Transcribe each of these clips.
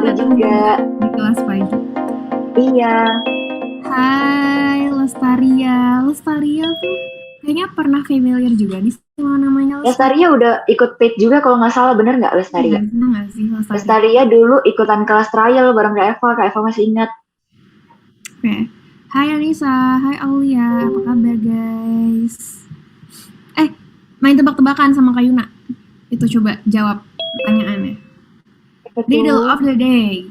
Lestari juga. Di kelas pagi. Iya. Hai Lestaria. Lestaria tuh kayaknya pernah familiar juga nih sama namanya Lestaria udah ikut paid juga kalau nggak salah, bener nggak Lestaria? Iya, nggak sih Lestaria? Lestaria dulu ikutan kelas trial bareng Kak Eva masih ingat. Oke. Hai Anissa, hai Aulia, apa kabar guys? Main tebak-tebakan sama Kak Yuna. Itu coba jawab pertanyaannya. Riddle of the day.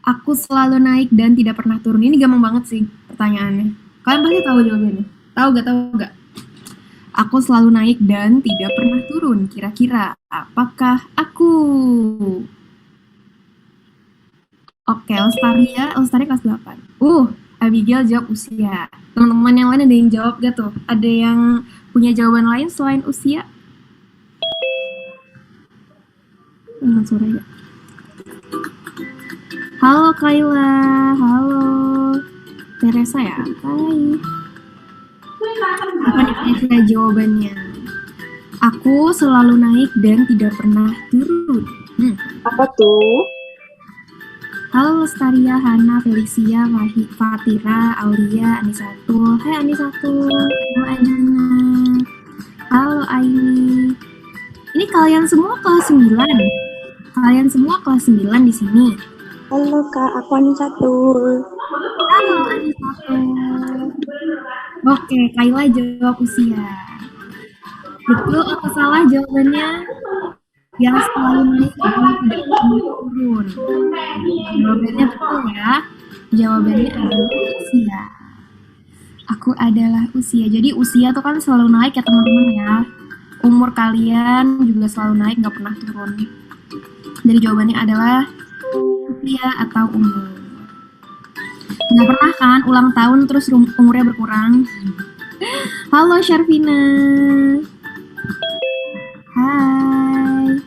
Aku selalu naik dan tidak pernah turun. Ini gampang banget sih pertanyaannya. Kalian pasti tahu jawabannya. Tahu gak? Aku selalu naik dan tidak pernah turun. Kira-kira apakah aku? Oke, Lestari kelas 8. Abigail jawab usia. Teman-teman yang lain ada yang jawab gak tuh? Ada yang punya jawaban lain selain usia? Suara ya. Halo Kayla, halo Teresa ya, hai. Apa nih kira-kira jawabannya? Aku selalu naik dan tidak pernah turun. Apa tuh? Halo Lestaria, Hana, Felicia, Fatira, Aulia, Anisatu. Hai Anisatu. Halo Anjana. Halo Aini. Ini kalian semua kelas 9. Kalian semua kelas 9 di sini. Halo Kak, aku Anisatu. Halo Anisatu. Oke, Kayla jawab usia. Betul atau salah jawabannya? Yang selalu naik dan tidak pernah turun. Jawabannya betul ya. Jawabannya adalah usia. Aku adalah usia. Jadi usia tuh kan selalu naik ya teman-teman ya. Umur kalian juga selalu naik, nggak pernah turun. Jadi jawabannya adalah usia atau umur. Nggak pernah kan ulang tahun terus umurnya berkurang. Halo Syarvina. Hai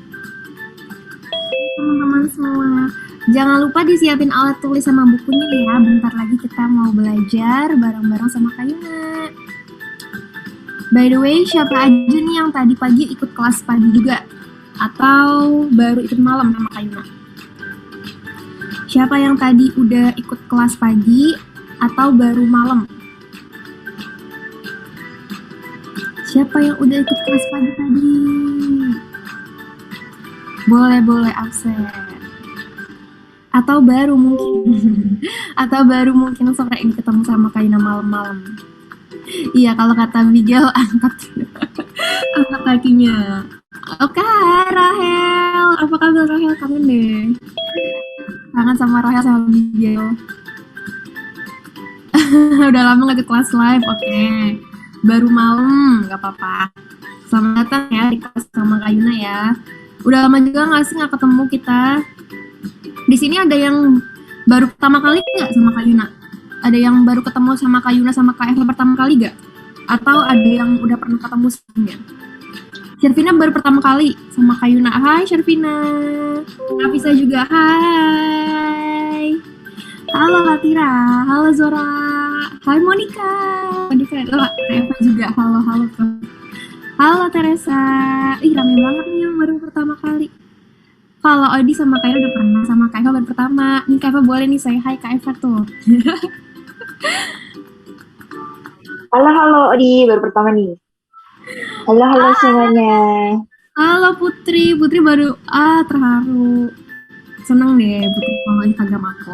teman-teman semua. Jangan lupa disiapin alat tulis sama bukunya ya. Bentar lagi kita mau belajar bareng-bareng sama Kak Yuna. By the way, siapa aja nih yang tadi pagi ikut kelas pagi juga? Atau baru ikut malam sama Kak Yuna? Siapa yang tadi udah ikut kelas pagi atau baru malam? Siapa yang udah ikut kelas pagi tadi? Boleh absen. Atau baru mungkin sore ini ketemu sama Kak Yuna malam-malam. Iya, kalau kata Miguel angkat kakinya. Oke, Rahel. Apa kabar Rahel? Kangen deh. Kangen sama Rahel sama Miguel. Udah lama gak ke kelas live, oke. Baru malam, gak apa-apa. Selamat datang ya di kelas sama Kak Yuna ya. Udah lama juga gak sih gak ketemu kita? Di sini ada yang baru pertama kali gak sama Kak Yuna? Ada yang baru ketemu sama Kak Yuna sama Kak Eva pertama kali gak? Atau ada yang udah pernah ketemu sebelumnya? Syarvina baru pertama kali sama Kak Yuna. Hai Syarvina. Nafisa juga hai. Halo Latira. Halo Zora. Hai Monica. Kak Eva juga. Halo. Halo Teresa. Ih rame banget nih yang baru pertama kali. Kalau Odi sama Kak Eva udah pernah, sama Kak Eva baru pertama. Nih Kak Eva boleh nih saya hai Kak Eva tuh. Halo Odi, baru pertama nih. Halo semuanya. Halo Putri baru terharu. Seneng deh Putri follow Instagram aku.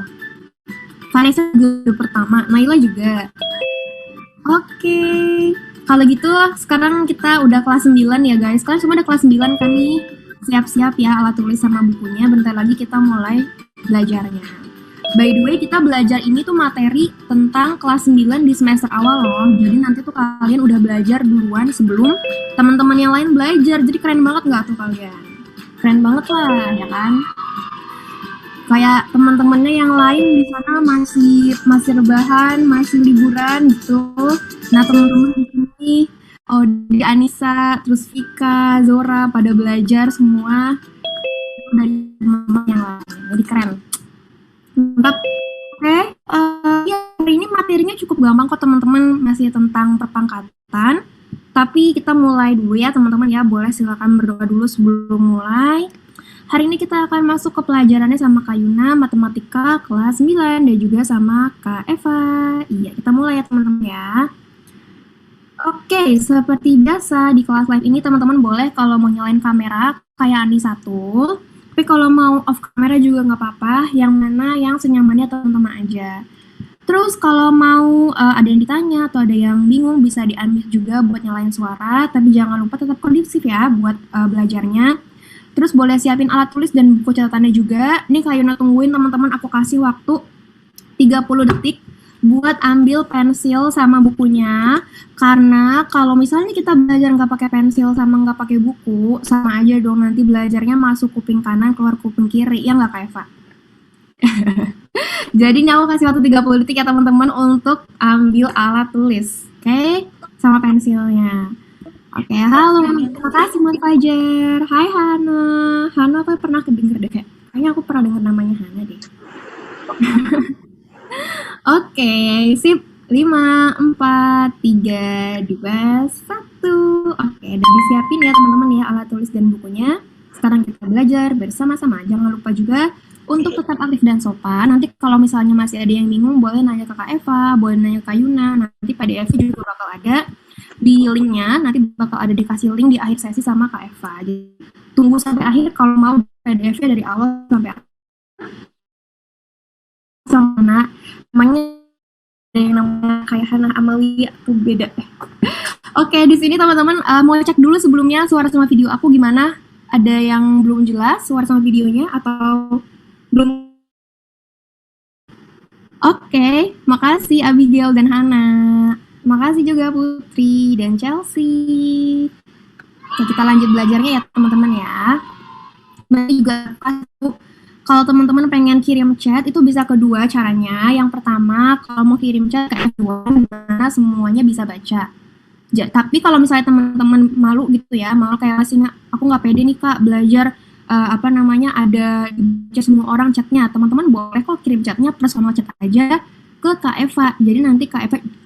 Vanessa juga pertama, Naila juga. Oke. Kalau gitu sekarang kita udah kelas 9 ya guys. Kalian semua udah kelas 9 kan nih? Siap-siap ya alat tulis sama bukunya. Bentar lagi kita mulai belajarnya. By the way, kita belajar ini tuh materi tentang kelas 9 di semester awal loh. Jadi nanti tuh kalian udah belajar duluan sebelum teman-teman yang lain belajar. Jadi keren banget nggak tuh kalian? Keren banget lah, ya kan? Kayak teman-temannya yang lain di sana masih rebahan, masih liburan gitu. Nah teman-teman di sini, di Anissa, terus Vika, Zora pada belajar semua dari teman-teman yang lain. Jadi keren. Mantap. Oke, ya hari ini materinya cukup gampang kok teman-teman, masih tentang perpangkatan. Tapi kita mulai dulu ya teman-teman ya, boleh silakan berdoa dulu sebelum mulai. Hari ini kita akan masuk ke pelajarannya sama Kak Yuna, Matematika kelas 9, dan juga sama Kak Eva. Iya, kita mulai ya teman-teman ya. Oke, seperti biasa di kelas live ini teman-teman boleh kalau mau nyalain kamera kayak Ani 1. Tapi kalau mau off kamera juga nggak apa-apa, yang mana yang senyamannya teman-teman aja. Terus kalau mau ada yang ditanya atau ada yang bingung bisa di-unmute juga buat nyalain suara, tapi jangan lupa tetap kondusif ya buat belajarnya. Terus boleh siapin alat tulis dan buku catatannya juga. Ini Kak Yuna tungguin teman-teman, aku kasih waktu 30 detik buat ambil pensil sama bukunya. Karena kalau misalnya kita belajar nggak pakai pensil sama nggak pakai buku, sama aja dong nanti belajarnya masuk kuping kanan, keluar kuping kiri. Ya nggak Kak Eva? Jadi ini aku kasih waktu 30 detik ya teman-teman untuk ambil alat tulis. Oke? Sama pensilnya. Oke, halo. Terima kasih Mas Fajar. Hai Hana. Hana aku pernah kedenger deh kayaknya aku pernah denger namanya Hana deh. Oke, sip. 5, 4, 3, 2, 1. Oke, udah disiapin ya teman-teman ya alat tulis dan bukunya. Sekarang kita belajar bersama-sama. Jangan lupa juga untuk tetap aktif dan sopan. Nanti kalau misalnya masih ada yang bingung, boleh nanya ke Kak Eva, boleh nanya ke Kak Yuna. Nanti PDF juga bakal ada di linknya, nanti bakal ada dikasih link di akhir sesi sama Kak Eva. Jadi tunggu sampai akhir kalau mau PDF-nya dari awal sampai akhir. Sama namanya ada yang namanya kayak Hana Amalia tuh beda. Oke, di sini teman-teman mau cek dulu sebelumnya suara sama video aku gimana? Ada yang belum jelas suara sama videonya atau belum? Oke, makasih Abigail dan Hana. Makasih juga Putri dan Chelsea. Oke, kita lanjut belajarnya ya teman-teman ya. Nanti juga kalau teman-teman pengen kirim chat itu bisa kedua caranya. Yang pertama kalau mau kirim chat ke F1 dimana semuanya bisa baca. Tapi kalau misalnya teman-teman malu gitu ya, malu kayak masih aku nggak pede nih Kak belajar ada baca semua orang chatnya. Teman-teman boleh kok kirim chatnya personal chat aja ke Kak Eva. Jadi nanti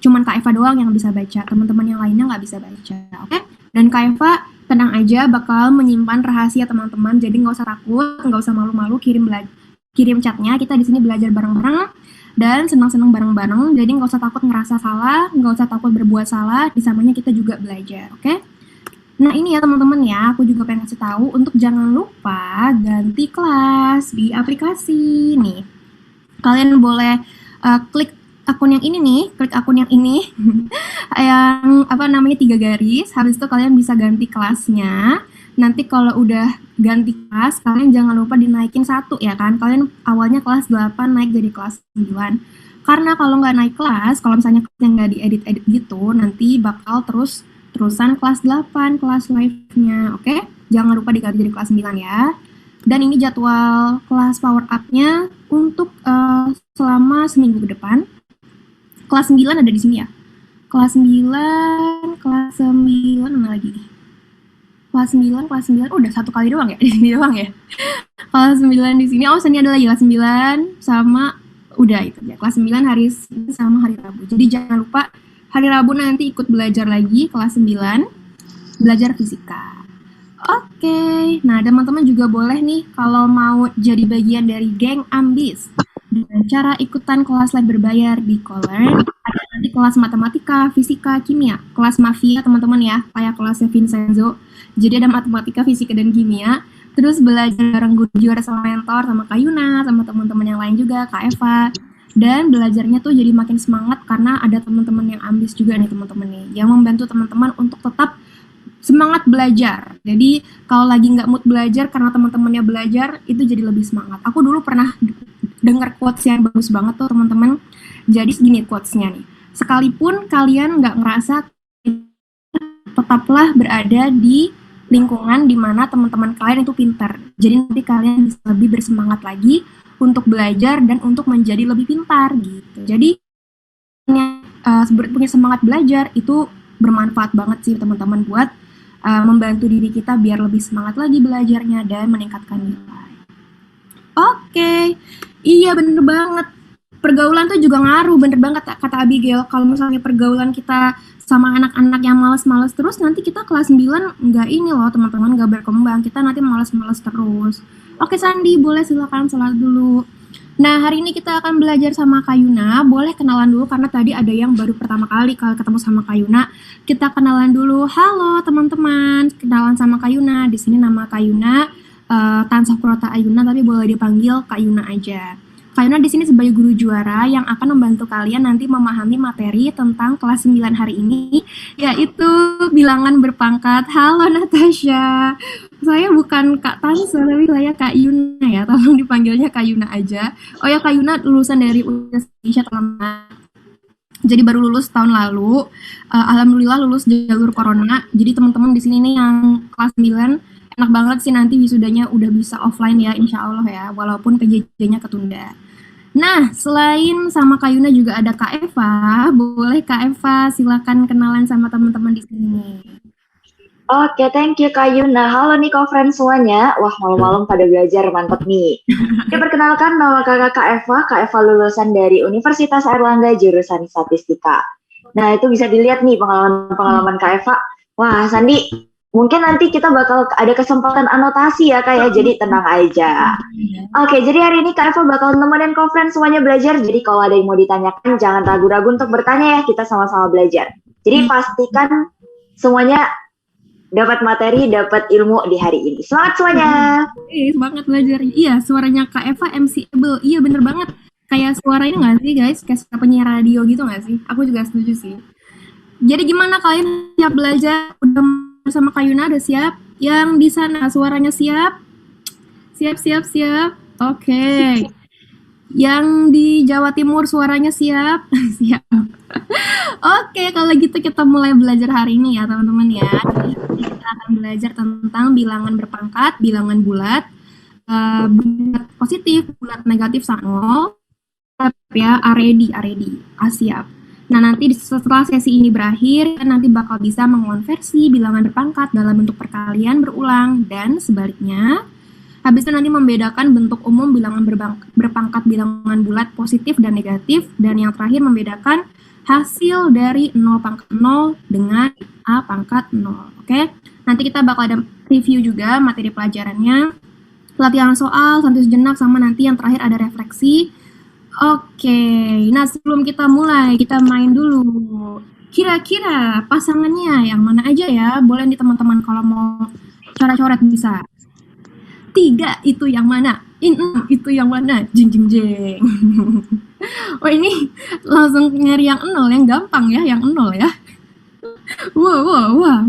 cuman Kak Eva doang yang bisa baca, teman-teman yang lainnya nggak bisa baca. Oke? Dan Kak Eva tenang aja bakal menyimpan rahasia teman-teman. Jadi nggak usah takut, nggak usah malu-malu kirim chatnya. Kita di sini belajar bareng-bareng dan senang-senang bareng-bareng. Jadi nggak usah takut ngerasa salah, nggak usah takut berbuat salah. Di samanya kita juga belajar. Oke? Nah ini ya teman-teman ya, aku juga pengen kasih tahu untuk jangan lupa ganti kelas di aplikasi nih. Kalian boleh klik akun yang ini nih, klik akun yang ini yang 3 garis, habis itu kalian bisa ganti kelasnya. Nanti kalau udah ganti kelas, kalian jangan lupa dinaikin 1 ya kan, kalian awalnya kelas 8 naik jadi kelas 9. Karena kalau nggak naik kelas, kalau misalnya kelasnya nggak diedit-edit gitu, nanti bakal terusan kelas 8, kelas live-nya, oke? Jangan lupa diganti jadi kelas 9 ya. Dan ini jadwal kelas power up-nya untuk selama seminggu ke depan. Kelas 9 ada di sini ya. Kelas 9 mana lagi nih? Kelas 9, udah 1 kali doang ya? Di sini doang ya? Kelas 9 di sini, ini ada lagi kelas 9 sama, udah itu ya. Kelas 9 hari Senin sama hari Rabu. Jadi jangan lupa hari Rabu nanti ikut belajar lagi kelas 9, belajar fisika. Oke, nah teman-teman juga boleh nih kalau mau jadi bagian dari geng Ambis dengan cara ikutan kelas live berbayar di Collearn. Ada nanti kelas matematika, fisika, kimia, kelas mafia teman-teman ya, kayak kelasnya Vincenzo. Jadi ada matematika, fisika, dan kimia. Terus belajar bareng guru juara sama mentor, sama Kak Yuna, sama teman-teman yang lain juga, Kak Eva. Dan belajarnya tuh jadi makin semangat karena ada teman-teman yang ambis juga nih teman-teman nih, yang membantu teman-teman untuk tetap semangat belajar. Jadi kalau lagi nggak mood belajar karena teman-temannya belajar, itu jadi lebih semangat. Aku dulu pernah dengar quotes yang bagus banget tuh teman-teman. Jadi segini quotes-nya nih. Sekalipun kalian nggak ngerasa, tetaplah berada di lingkungan di mana teman-teman kalian itu pintar. Jadi nanti kalian bisa lebih bersemangat lagi untuk belajar dan untuk menjadi lebih pintar gitu. Jadi punya semangat belajar itu bermanfaat banget sih teman-teman buat membantu diri kita biar lebih semangat lagi belajarnya dan meningkatkan nilai. Oke, iya bener banget. Pergaulan tuh juga ngaruh, bener banget kata Abigail. Kalau misalnya pergaulan kita sama anak-anak yang males-males terus, nanti kita kelas 9 nggak ini loh teman-teman, nggak berkembang, kita nanti males-males terus. Oke Sandi, boleh silakan sholat dulu. Nah, hari ini kita akan belajar sama Kak Yuna. Boleh kenalan dulu karena tadi ada yang baru pertama kali kalau ketemu sama Kak Yuna. Kita kenalan dulu. Halo teman-teman, kenalan sama Kak Yuna. Di sini nama Kak Yuna Tansah Kurota Ayuna, tapi boleh dipanggil Kak Yuna aja. Kak Yuna di sini sebagai guru juara yang akan membantu kalian nanti memahami materi tentang kelas 9 hari ini, yaitu bilangan berpangkat. Halo Natasha. Saya bukan Kak Tansa, tapi saya Kak Yuna ya. Tolong dipanggilnya Kak Yuna aja. Oh ya, Kak Yuna lulusan dari Universitas Indonesia teman-teman. Jadi baru lulus tahun lalu. Alhamdulillah lulus jalur corona. Jadi teman-teman di sini nih yang kelas 9 enak banget sih nanti wisudanya udah bisa offline ya, insya Allah ya, walaupun PJJ-nya ketunda. Nah, selain sama Kak Yuna juga ada Kak Eva. Boleh Kak Eva silakan kenalan sama teman-teman di sini. Oke, thank you Kak Yuna. Halo nih co-friends semuanya. Wah, malam-malam pada belajar, mantap nih. Perkenalkan, nama Kak Eva. Kak Eva lulusan dari Universitas Airlangga jurusan Statistika. Nah, itu bisa dilihat nih pengalaman Kak Eva. Wah, Sandi, mungkin nanti kita bakal ada kesempatan anotasi ya Kak ya, jadi tenang aja. Oke, jadi hari ini Kak Eva bakal nemenin co-friends semuanya belajar. Jadi kalau ada yang mau ditanyakan, jangan ragu-ragu untuk bertanya ya, kita sama-sama belajar. Jadi pastikan semuanya dapat materi, dapat ilmu di hari ini. Semangat semuanya! Semangat belajar. Iya, suaranya Kak Eva MC-able. Iya, bener banget. Kayak suara ini nggak sih guys? Kayak suara penyiar radio gitu nggak sih? Aku juga setuju sih. Jadi gimana kalian siap belajar? Udah bersama Kak Yuna, udah siap? Yang di sana suaranya siap? Siap. Oke. Yang di Jawa Timur suaranya siap? Siap. Oke, kalau gitu kita mulai belajar hari ini ya teman-teman ya. Jadi kita akan belajar tentang bilangan berpangkat, bilangan bulat, bulat positif, bulat negatif sama ya, aredi, siap. Nah, nanti setelah sesi ini berakhir, nanti bakal bisa mengonversi bilangan berpangkat dalam bentuk perkalian berulang dan sebaliknya. Habis itu nanti membedakan bentuk umum bilangan berpangkat bilangan bulat positif dan negatif, dan yang terakhir membedakan hasil dari 0 pangkat 0 dengan A pangkat 0. Oke? Nanti kita bakal ada review juga materi pelajarannya, latihan soal, santai sejenak, sama nanti yang terakhir ada refleksi. Oke, nah sebelum kita mulai, kita main dulu. Kira-kira pasangannya yang mana aja ya? Boleh nih teman-teman kalau mau coret-coret bisa. 3 itu yang mana? 6 itu yang mana? Jeng. Oh ini langsung nyari yang 0, yang gampang ya, yang 0 ya. Wow.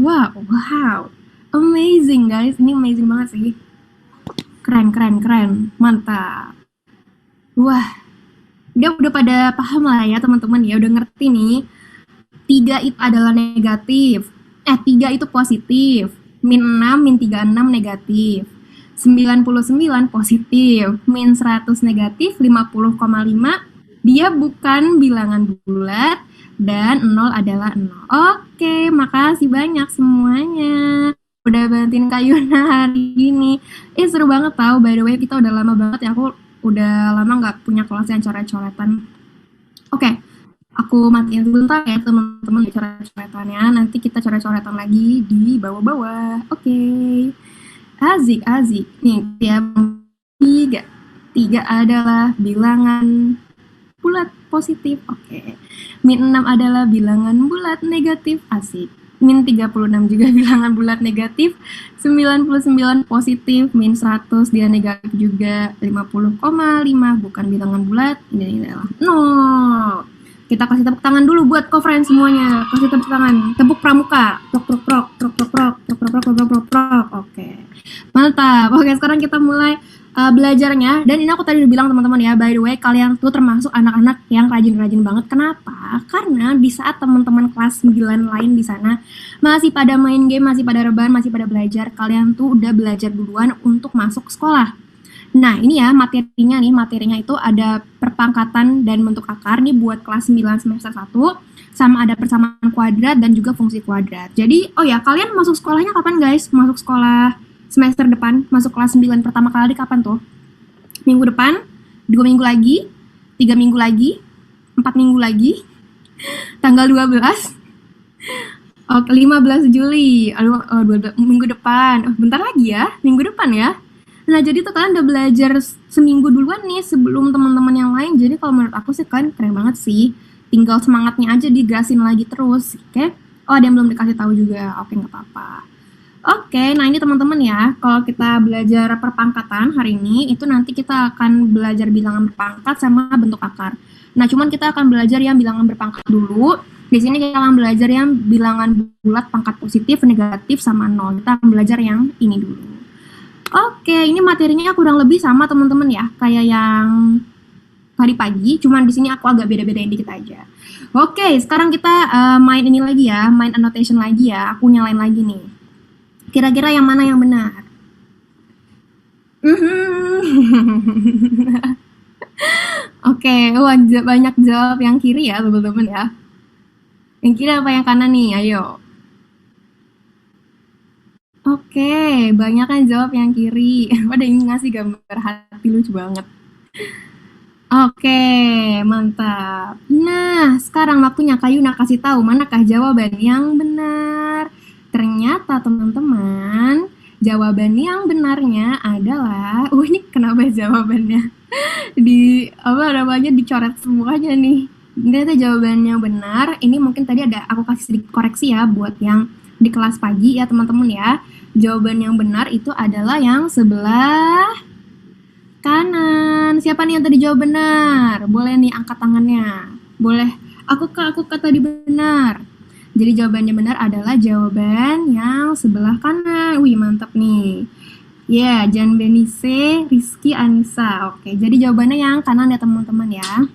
Amazing guys, ini amazing banget sih. Keren. Mantap. Wah. Dia udah pada paham lah ya teman-teman ya, udah ngerti nih. 3 itu adalah negatif. 3 itu positif. Min 6, min 36 negatif. 99 positif. Min 100 negatif. 50,5 dia bukan bilangan bulat. Dan 0 adalah 0. Oke, makasih banyak semuanya. Udah bantuin Kak Yuna hari ini. Seru banget tau, by the way kita udah lama banget ya, aku udah lama nggak punya kelas yang coret-coretan. Oke, aku matiin sebentar ya teman-teman coret-coretannya. Nanti kita coret-coretan lagi di bawah-bawah. Oke. Azik. Nih ya, 3 adalah bilangan bulat positif. Oke. Min 6 adalah bilangan bulat negatif. Asik. Min 36 juga bilangan bulat negatif, 99 positif, min 100 dia negatif juga, 50,5 bukan bilangan bulat, ini adalah 0. Kita kasih tepuk tangan dulu buat co-friends semuanya. Kasih tepuk tangan, tepuk pramuka. Prok. Oke. Mantap. Oke, sekarang kita mulai belajarnya. Dan ini aku tadi udah bilang teman-teman ya, by the way kalian tuh termasuk anak-anak yang rajin-rajin banget. Kenapa? Karena di saat teman-teman kelas 9 lain di sana masih pada main game, masih pada rebahan, masih pada belajar, kalian tuh udah belajar duluan untuk masuk sekolah. Nah, ini ya materinya itu ada perpangkatan dan bentuk akar nih buat kelas 9 semester 1, sama ada persamaan kuadrat dan juga fungsi kuadrat. Jadi, oh ya, kalian masuk sekolahnya kapan guys? Masuk sekolah semester depan, masuk kelas 9 pertama kali kapan tuh? Minggu depan, 2 minggu lagi, 3 minggu lagi, 4 minggu lagi, tanggal 12, Oke, 15 Juli. Aduh, minggu depan. Oh, bentar lagi ya, minggu depan ya. Nah, jadi tuh kalian udah belajar seminggu duluan nih sebelum teman-teman yang lain. Jadi kalau menurut aku sih kalian keren banget sih. Tinggal semangatnya aja digasin lagi terus, oke? Oh, ada yang belum dikasih tahu juga. Oke, nggak apa-apa. Oke, nah ini teman-teman ya, kalau kita belajar perpangkatan hari ini, itu nanti kita akan belajar bilangan berpangkat sama bentuk akar. Nah, cuman kita akan belajar yang bilangan berpangkat dulu. Di sini kita akan belajar yang bilangan bulat pangkat positif, negatif, sama nol. Kita akan belajar yang ini dulu. Oke, ini materinya kurang lebih sama teman-teman ya, kayak yang tadi pagi, cuman di sini aku agak beda-bedain dikit aja. Oke, sekarang kita main ini lagi ya, main annotation lagi ya. Aku nyalain lagi nih. Kira-kira yang mana yang benar? Oke, banyak jawab yang kiri ya teman-teman ya. Yang kiri apa yang kanan nih? Ayo. Oke, banyak kan jawab yang kiri. Pada ini ngasih gambar hati lucu banget. Oke, mantap. Nah, sekarang waktunya Kak Yuna kasih tahu manakah jawaban yang benar. Ternyata teman-teman, jawaban yang benarnya adalah, ini kenapa jawabannya dicoret semuanya nih. Ternyata jawabannya benar. Ini mungkin tadi ada aku kasih sedikit koreksi ya buat yang di kelas pagi ya teman-teman ya. Jawaban yang benar itu adalah yang sebelah kanan. Siapa nih yang tadi jawab benar? Boleh nih angkat tangannya. Boleh. Aku tadi benar. Jadi jawabannya benar adalah jawaban yang sebelah kanan. Wih, mantap nih. Ya, Jan Benise, Rizky, Anissa. Oke, jadi jawabannya yang kanan ya teman-teman ya.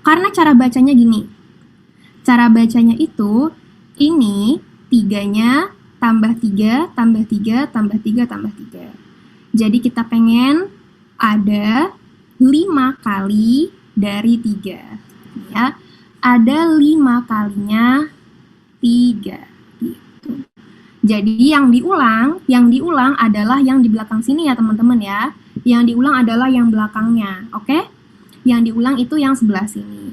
Karena cara bacanya gini. Cara bacanya itu, ini 3-nya tambah 3, tambah 3, tambah 3, tambah 3. Jadi kita pengen ada 5 kali dari 3. Ya. Ada 5 kalinya 3 gitu. Jadi yang diulang adalah yang di belakang sini ya teman-teman ya. Yang diulang adalah yang belakangnya, oke? Yang diulang itu yang sebelah sini.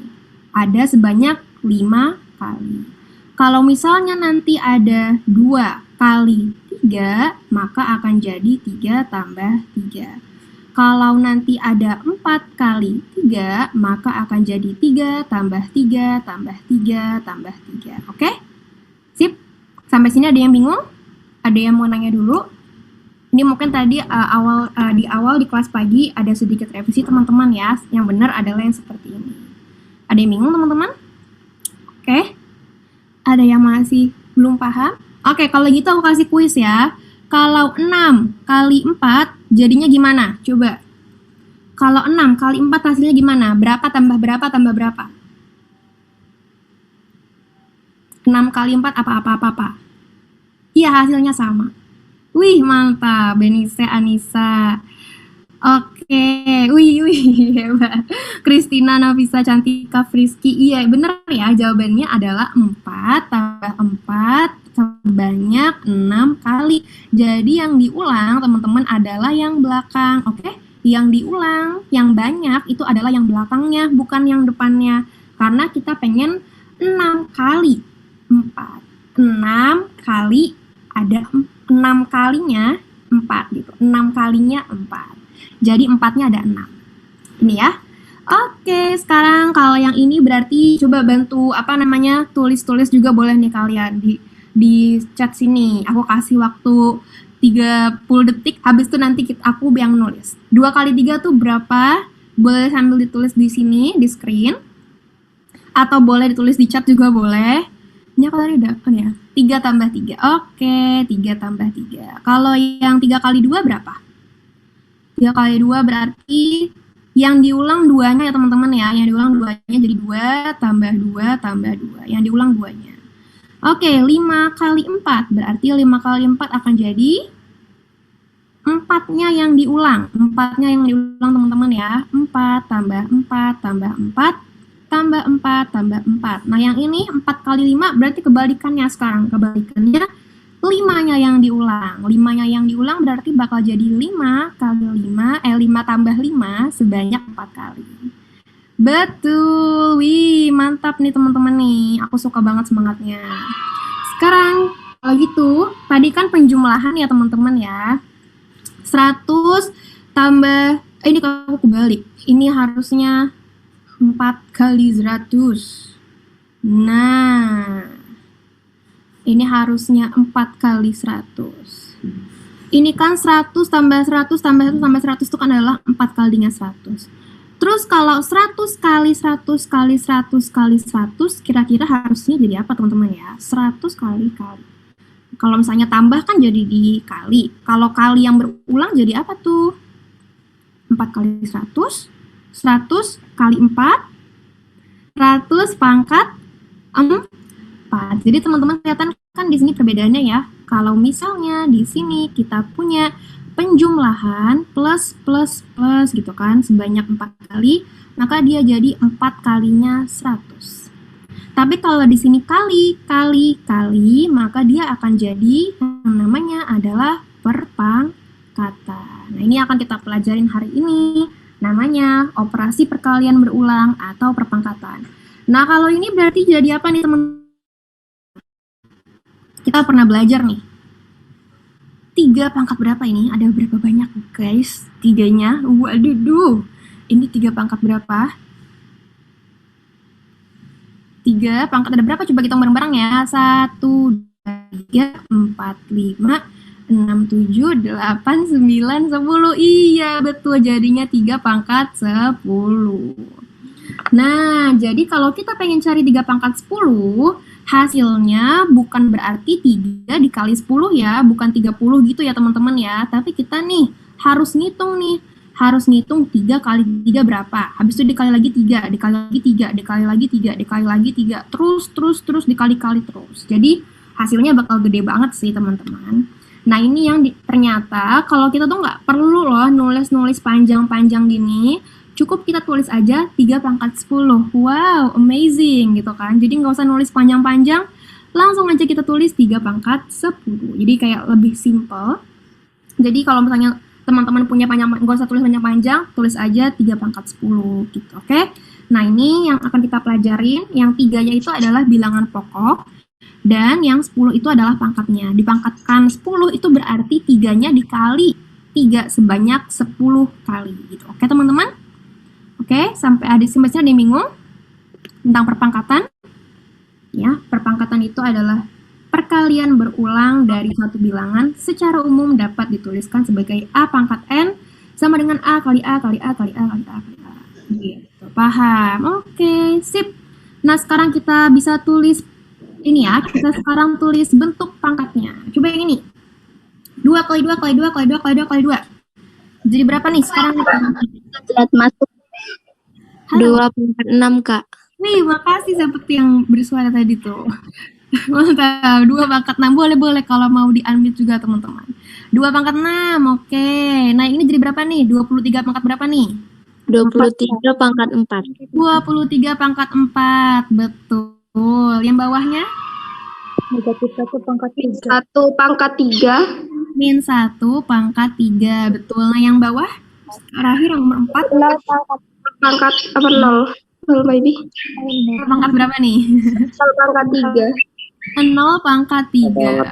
Ada sebanyak 5 kali. Kalau misalnya nanti ada 2 kali 3, maka akan jadi 3 tambah 3. Kalau nanti ada 4 kali 3, maka akan jadi 3 tambah 3 tambah 3 tambah 3. Oke? Sip? Sampai sini ada yang bingung? Ada yang mau nanya dulu? Ini mungkin tadi di awal di kelas pagi ada sedikit revisi teman-teman ya. Yang benar adalah yang seperti ini. Ada yang bingung teman-teman? Oke? Ada yang masih belum paham? Oke, kalau gitu aku kasih kuis ya. Kalau 6 kali 4 jadinya gimana? Coba. Kalau 6 kali 4 hasilnya gimana? Berapa tambah berapa tambah berapa? 6 kali 4 apa? Iya, hasilnya sama. Wih, mantap. Benise, Anissa. Oke, wih, hebat. Kristina, Nafisa, Cantika, Frisky. Iya, bener ya. Jawabannya adalah 4 tambah 4 sebanyak 6 kali. Jadi yang diulang, teman-teman, adalah yang belakang. Oke? Yang diulang, yang banyak, itu adalah yang belakangnya, bukan yang depannya. Karena kita pengen 6 kali 4. 6 kali, ada 6 kalinya 4 gitu. 6 kalinya 4. Jadi 4-nya ada 6. Ini ya. Oke, sekarang kalau yang ini berarti coba bantu tulis-tulis juga boleh nih kalian di chat sini. Aku kasih waktu 30 detik, habis itu nanti aku yang nulis. 2 kali 3 tuh berapa? Boleh sambil ditulis di sini, di screen. Atau boleh ditulis di chat juga boleh. Ini aku tadi udah, ya. 3 tambah 3. Oke, 3 tambah 3. Kalau yang 3 kali 2 berapa? 3 kali 2 berarti yang diulang 2-nya ya teman-teman ya. Yang diulang 2-nya jadi 2 tambah 2 tambah 2. Yang diulang 2-nya. Oke, 5 kali 4. Berarti 5 kali 4 akan jadi 4-nya yang diulang. 4-nya yang diulang teman-teman ya. 4 tambah 4 tambah 4 tambah 4 tambah 4. Nah yang ini 4 kali 5 berarti kebalikannya sekarang. Kebalikannya 5-nya yang diulang. 5-nya yang diulang berarti bakal jadi 5 kali 5, 5 tambah 5 sebanyak 4 kali. Betul, wih mantap nih teman-teman nih. Aku suka banget semangatnya. Sekarang kalau gitu, tadi kan penjumlahan ya teman-teman ya. 100 tambah, ini kalau aku kebalik. Ini harusnya 4 kali 100. Nah, ini harusnya 4 kali 100. Ini kan 100 tambah 100 tambah 100 tambah 100 itu kan adalah 4 kalinya 100. Terus kalau 100 kali 100 kali 100 kali 100, kira-kira harusnya jadi apa teman-teman ya? 100 kali kali. Kalau misalnya tambah kan jadi dikali. Kalau kali yang berulang jadi apa tuh? 4 kali 100, 100 kali 4, 100 pangkat 4. Jadi teman-teman kelihatan kan di sini perbedaannya ya. Kalau misalnya di sini kita punya penjumlahan plus plus plus gitu kan sebanyak 4 kali, maka dia jadi 4 kalinya 100. Tapi kalau di sini kali, maka dia akan jadi yang namanya adalah perpangkatan. Nah, ini akan kita pelajarin hari ini. Namanya operasi perkalian berulang atau perpangkatan. Nah, kalau ini berarti jadi apa nih, teman-teman? Kita pernah belajar nih. 3 pangkat berapa ini? Ada berapa banyak, guys? 3-nya. Waduh. Ini 3 pangkat berapa? 3 pangkat ada berapa? Coba kita bareng-bareng ya. 1, 2, 3, 4, 5, 6, 7, 8, 9, 10. Iya, betul. Jadinya 3 pangkat 10. Nah, jadi kalau kita pengen cari 3 pangkat 10, hasilnya bukan berarti 3 dikali 10 ya, bukan 30 gitu ya teman-teman ya. Tapi kita nih harus ngitung nih. Harus ngitung 3 kali 3 berapa. Habis itu dikali lagi 3, dikali lagi 3, dikali lagi 3, dikali lagi 3. Terus dikali-kali terus. Jadi hasilnya bakal gede banget sih teman-teman. Nah, ini yang ternyata kalau kita tuh nggak perlu loh nulis-nulis panjang-panjang gini. Cukup kita tulis aja 3 pangkat 10. Wow, amazing gitu kan. Jadi nggak usah nulis panjang-panjang. Langsung aja kita tulis 3 pangkat 10. Jadi kayak lebih simple. Jadi kalau misalnya teman-teman punya panjang, nggak usah tulis panjang-panjang, tulis aja 3 pangkat 10 gitu, oke? Nah, ini yang akan kita pelajarin. Yang 3-nya itu adalah bilangan pokok, dan yang 10 itu adalah pangkatnya. Dipangkatkan 10 itu berarti 3-nya dikali 3 sebanyak 10 kali gitu, oke teman-teman? Oke, sampai ada ada yang bingung tentang perpangkatan? Ya, perpangkatan itu adalah perkalian berulang dari suatu bilangan secara umum dapat dituliskan sebagai A pangkat N sama dengan A kali A kali A kali A kali A kali A. Gitu, paham? Oke, sip. Nah, sekarang kita bisa tulis ini ya, kita sekarang tulis bentuk pangkatnya. Coba yang ini. 2 kali 2 kali 2 kali 2 kali 2 kali 2. Jadi berapa nih sekarang? Lihat masuk. 2 pangkat 6, Kak. Wih, makasih seperti yang bersuara tadi tuh. Mantap, 2 pangkat 6, boleh kalau mau di-unmute juga teman-teman. 2 pangkat 6, oke. Nah, ini jadi berapa nih? 23 pangkat berapa nih? 23 pangkat 4. 23 pangkat 4, betul. Yang bawahnya? Negatif 1 pangkat 3. 1 pangkat 3. Min 1 pangkat 3, betul. Nah, yang bawah? Terakhir yang nomor 4. 0 pangkat apa 0? 0 maybe. Pangkat berapa nih? 0 pangkat 3. 0 pangkat 3.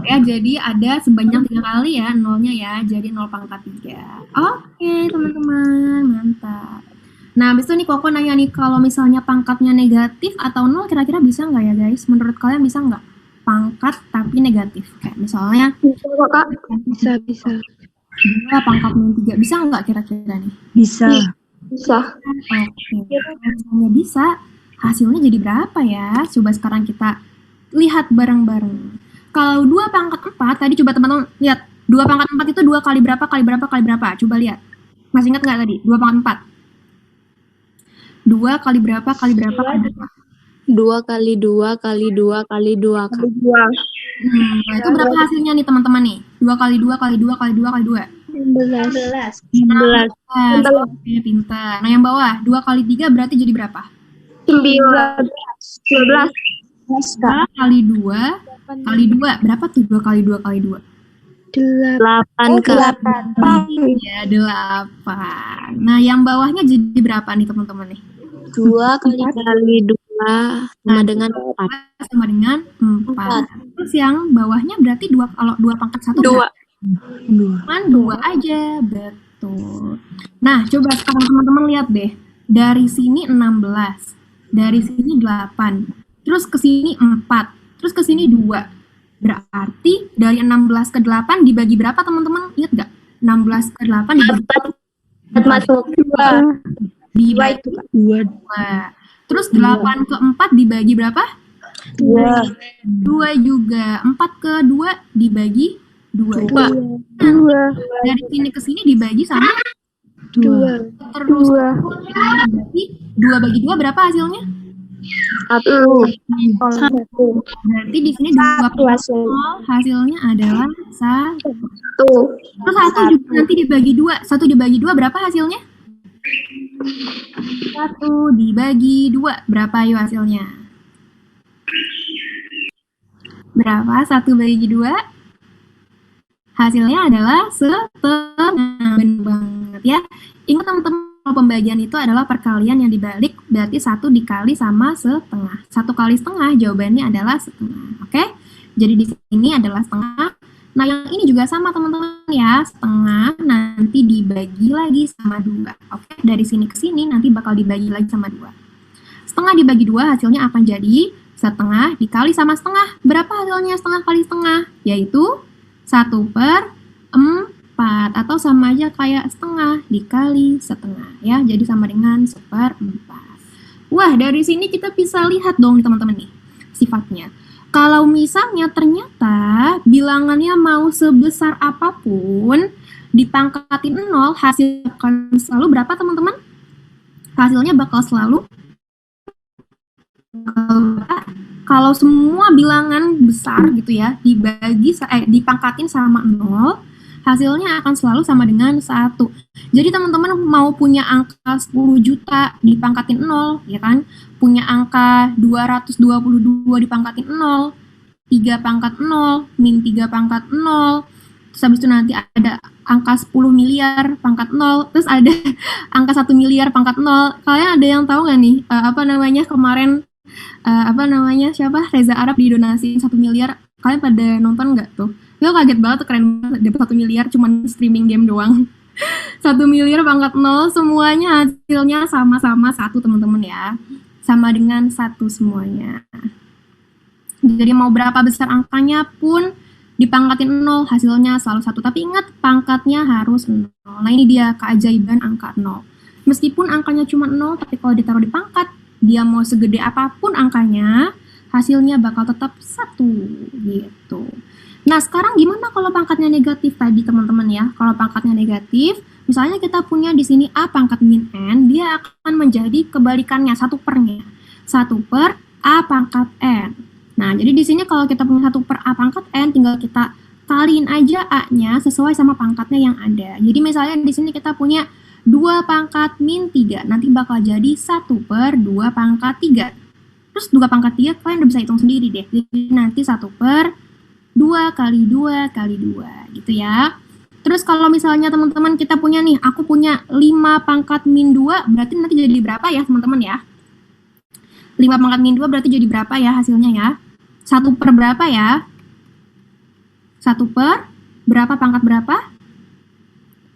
Ya, jadi ada sebanyak 3 kali ya nolnya ya. Jadi 0 pangkat 3. Oke, teman-teman. Mantap. Nah, habis itu nih Koko nanya nih, kalau misalnya pangkatnya negatif atau 0, kira-kira bisa nggak ya guys? Menurut kalian bisa nggak? Pangkat tapi negatif. Kayak misalnya. Bisa kok, Kak. Bisa. 2 pangkat min 3. Bisa nggak kira-kira nih? Bisa. Oke. Kalau misalnya bisa, hasilnya jadi berapa ya? Coba sekarang kita lihat bareng-bareng. Kalau 2 pangkat 4, tadi coba teman-teman lihat. 2 pangkat 4 itu 2 kali berapa, kali berapa, kali berapa? Coba lihat. Masih ingat nggak tadi? 2 pangkat 4. 2 kali berapa, kali berapa, kali berapa? 2 kali 2 kali 2 kali 2 kali 2. Nah, itu berapa hasilnya nih teman-teman nih? 2 kali 2 kali 2 kali 2 kali 2. 16. Oke, pintar. Nah, yang bawah 2 kali 3 berarti jadi berapa? 19. 2 kali 2 kali 2. Berapa tuh 2 kali 2 kali 2? 8, Kak. Ya, 8. Nah, yang bawahnya jadi berapa nih teman-teman nih? 2 kali 2 sama dengan 4. Sama dengan 4. Terus yang bawahnya berarti 2, kalau 2 pangkat 1 2. Cuman 2 aja, betul. Nah, coba sekarang teman-teman lihat deh. Dari sini 16, dari sini 8, terus ke sini 4, terus ke sini 2. Berarti dari 16 ke 8 dibagi berapa teman-teman? Ingat nggak? 16 ke 8 dibagi 4 masuk 2. dibagi 2. Terus 8 ke 4 dibagi berapa? 2. 2 juga. 4 ke 2 dibagi 2. Dari sini ke sini dibagi sama 2. Terus berarti 2 bagi 2 berapa hasilnya? 1. Berarti di sini 2 hasilnya adalah 1. Terus 1 juga nanti dibagi 2. 1 dibagi 2 berapa hasilnya? 1 dibagi 2 berapa yuk hasilnya? Berapa 1 bagi 2? Hasilnya adalah setengah. Benar banget ya. Ingat teman-teman, pembagian itu adalah perkalian yang dibalik, berarti 1 dikali sama setengah. 1 kali setengah jawabannya adalah setengah. Oke? Jadi di sini adalah setengah. Nah, yang ini juga sama teman-teman ya. Setengah nanti dibagi lagi sama 2. Oke? Dari sini ke sini nanti bakal dibagi lagi sama 2. Setengah dibagi 2 hasilnya akan jadi setengah dikali sama setengah. Berapa hasilnya setengah kali setengah? Yaitu 1/4, atau sama aja kayak setengah dikali setengah ya, jadi sama dengan 1/4. Wah, dari sini kita bisa lihat dong teman-teman nih sifatnya. Kalau misalnya ternyata bilangannya mau sebesar apapun dipangkatin 0, hasil akan selalu berapa teman-teman? Hasilnya bakal selalu, kalau semua bilangan besar gitu ya dipangkatin sama 0, hasilnya akan selalu sama dengan 1. Jadi teman-teman mau punya angka 10 juta dipangkatin 0, ya kan? Punya angka 222 dipangkatin 0, 3 pangkat 0, min 3 pangkat 0, terus habis itu nanti ada angka 10 miliar pangkat 0, terus ada angka 1 miliar pangkat 0. Kalian ada yang tahu nggak nih kemarin siapa Reza Arab didonasi 1 miliar? Kalian pada nonton nggak tuh? Gue kaget banget tuh, keren banget, dapat 1 miliar cuman streaming game doang. 1 miliar pangkat 0, semuanya hasilnya sama-sama 1 teman-teman ya, sama dengan 1 semuanya. Jadi mau berapa besar angkanya pun dipangkatin 0, hasilnya selalu 1. Tapi ingat, pangkatnya harus 0. Nah ini dia keajaiban angka 0. Meskipun angkanya cuma 0, tapi kalau ditaruh di pangkat, dia mau segede apapun angkanya, hasilnya bakal tetap 1 gitu. Nah sekarang gimana kalau pangkatnya negatif tadi teman-teman ya? Kalau pangkatnya negatif, misalnya kita punya di sini A pangkat min N, dia akan menjadi kebalikannya, 1/nya. 1/A pangkat N. Nah jadi di sini kalau kita punya 1/A pangkat N, tinggal kita kaliin aja A-nya sesuai sama pangkatnya yang ada. Jadi misalnya di sini kita punya 2 pangkat min 3, nanti bakal jadi 1/2 pangkat 3. Terus 2 pangkat 3 kalian udah bisa hitung sendiri deh. Jadi nanti 1/2 kali 2 kali 2 gitu ya. Terus kalau misalnya teman-teman kita punya nih, aku punya 5 pangkat min 2, berarti nanti jadi berapa ya teman-teman ya? 5 pangkat min 2 berarti jadi berapa ya hasilnya ya? 1 per berapa ya? 1 per berapa pangkat berapa?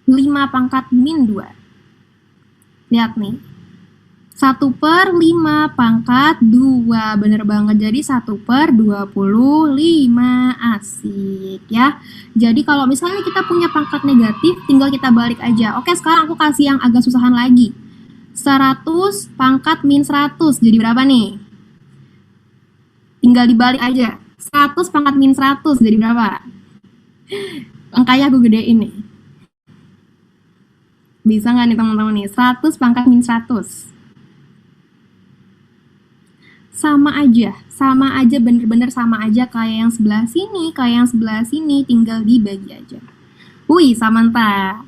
5 pangkat min 2. Lihat nih. 1/5 pangkat 2. Bener banget. Jadi 1/25. Asik ya. Jadi kalau misalnya kita punya pangkat negatif, tinggal kita balik aja. Oke, sekarang aku kasih yang agak susahan lagi. 100 pangkat min 100. Jadi berapa nih? Tinggal dibalik aja. 100 pangkat min 100. Jadi berapa? Angkanya aku gedein nih. Bisa nggak nih teman-teman nih? 100 pangkat min 100. Sama aja, bener-bener sama aja kayak yang sebelah sini, tinggal dibagi aja. Wih, Samantha.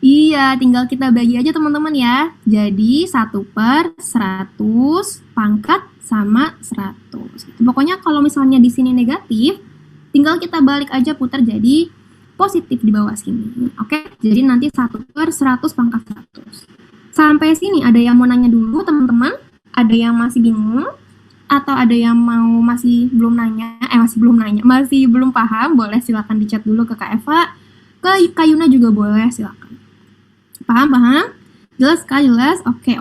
Iya, tinggal kita bagi aja teman-teman ya. Jadi 1/100 pangkat sama 100. Pokoknya kalau misalnya di sini negatif, tinggal kita balik aja, putar jadi positif di bawah sini. Oke, jadi nanti 1/100 pangkat 100. Sampai sini ada yang mau nanya dulu teman-teman? Ada yang masih bingung? atau ada yang masih belum paham, boleh silakan di chat dulu ke Kak Eva, ke Kak Yuna juga boleh, silakan. Paham? Jelas Kak, jelas? Oke.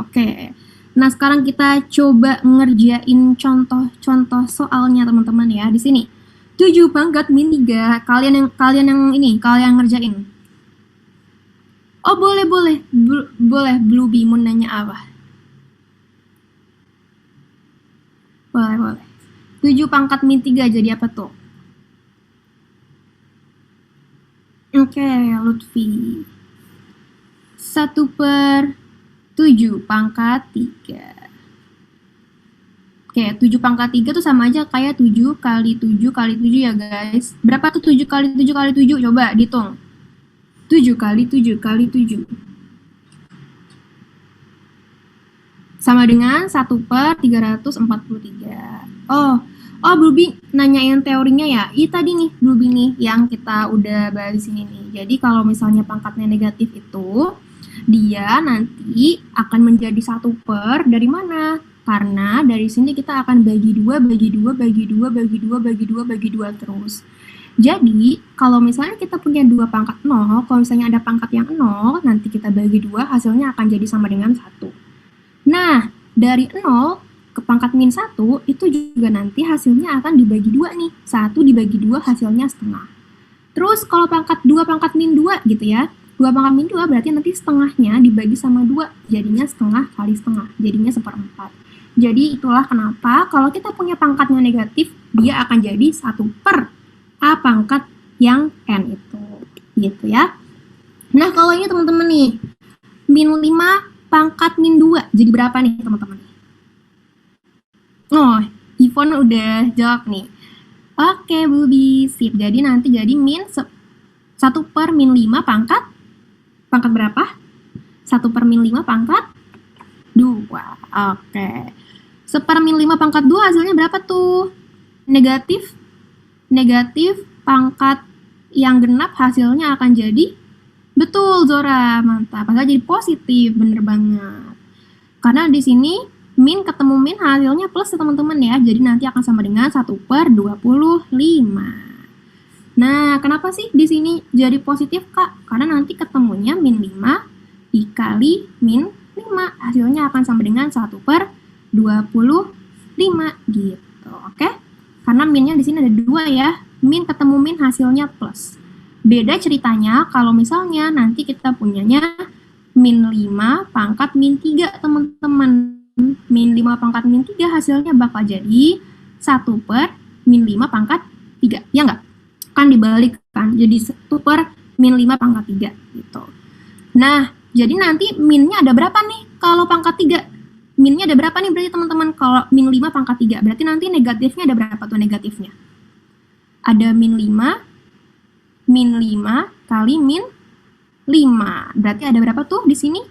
Nah, sekarang kita coba ngerjain contoh-contoh soalnya teman-teman ya. Di sini 7 pangkat min 3. Kalian yang ngerjain. Oh, boleh. Blue Bee mau nanya apa? Boleh. 7 pangkat min 3 jadi apa tuh? Oke, Lutfi. 1/7 pangkat 3. Oke, 7 pangkat 3 tuh sama aja kayak 7 kali 7 kali 7 ya guys. Berapa tuh 7 kali 7 kali 7? Coba dihitung. 7 kali 7 kali 7. Sama dengan 1/343. Oh, Bluebi nanyain teorinya ya. Tadi nih Bluebi nih yang kita udah bahas di sini nih. Jadi kalau misalnya pangkatnya negatif itu, dia nanti akan menjadi 1/, dari mana? Karena dari sini kita akan bagi 2 terus. Jadi, kalau misalnya kita punya 2 pangkat 0, kalau misalnya ada pangkat yang 0, nanti kita bagi 2, hasilnya akan jadi sama dengan 1. Nah, dari 0 ke pangkat min 1, itu juga nanti hasilnya akan dibagi 2 nih. 1 dibagi 2 hasilnya setengah. Terus kalau pangkat 2 pangkat min 2 gitu ya, 2 pangkat min 2 berarti nanti setengahnya dibagi sama 2, jadinya setengah kali setengah, jadinya 1/4. Jadi itulah kenapa kalau kita punya pangkatnya negatif, dia akan jadi 1/A pangkat yang N itu. Gitu ya. Nah, kalau ini teman-teman nih, min 5 pangkat min 2, jadi berapa nih teman-teman? Oh, Ivon udah jawab nih. Oke, Bubi, sip. Jadi nanti jadi min 1/min 5 pangkat berapa? 1/min 5 pangkat 2. Oke. 1/min 5 pangkat 2 hasilnya berapa tuh? Negatif pangkat yang genap hasilnya akan jadi, betul Zora, mantap. Hasilnya jadi positif, bener banget. Karena di sini min ketemu min hasilnya plus ya teman-teman ya. Jadi nanti akan sama dengan 1/25. Nah, kenapa sih di sini jadi positif, Kak? Karena nanti ketemunya min 5 dikali min 5. Hasilnya akan sama dengan 1/25 gitu. Oke? Karena minnya di sini ada 2 ya. Min ketemu min hasilnya plus. Beda ceritanya kalau misalnya nanti kita punyanya min 5 pangkat min 3, teman-teman. Min 5 pangkat min 3 hasilnya bakal jadi 1/min 5 pangkat 3. Ya nggak? Kan dibalik kan. Jadi 1/min 5 pangkat 3 gitu. Nah, jadi nanti minnya ada berapa nih kalau pangkat 3? Minnya ada berapa nih berarti teman-teman kalau min 5 pangkat 3? Berarti nanti negatifnya ada berapa tuh negatifnya? Ada min 5 kali min 5. Berarti ada berapa tuh di sini?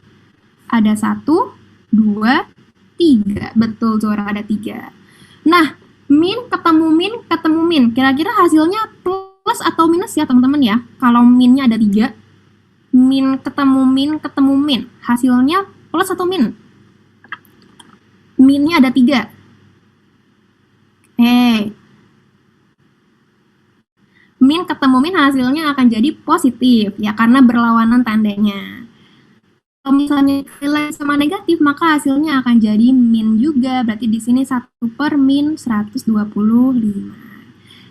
Ada 1, 2, 3. Betul Zora, ada 3. Nah, min ketemu min. Kira-kira hasilnya plus atau minus ya teman-teman ya? Kalau minnya ada 3, min ketemu min. Hasilnya plus atau min? Minnya ada 3. Min ketemu min hasilnya akan jadi positif ya karena berlawanan tandanya. Kalau misalnya nilai sama negatif maka hasilnya akan jadi min juga. Berarti di sini 1/min 125.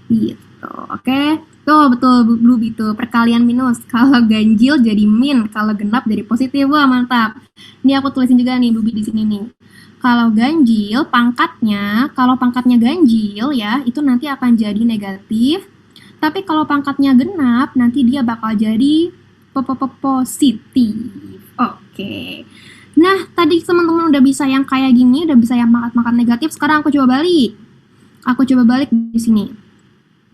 Gitu. Oke. Tuh betul Blue itu perkalian minus. Kalau ganjil jadi min, kalau genap jadi positif. Wah, mantap. Ini aku tulisin juga nih Bubi di sini nih. Kalau ganjil kalau pangkatnya ganjil ya, itu nanti akan jadi negatif. Tapi kalau pangkatnya genap, nanti dia bakal jadi positif. Oke. Nah, tadi teman-teman udah bisa yang kayak gini, udah bisa yang pangkat negatif. Sekarang aku coba balik di sini.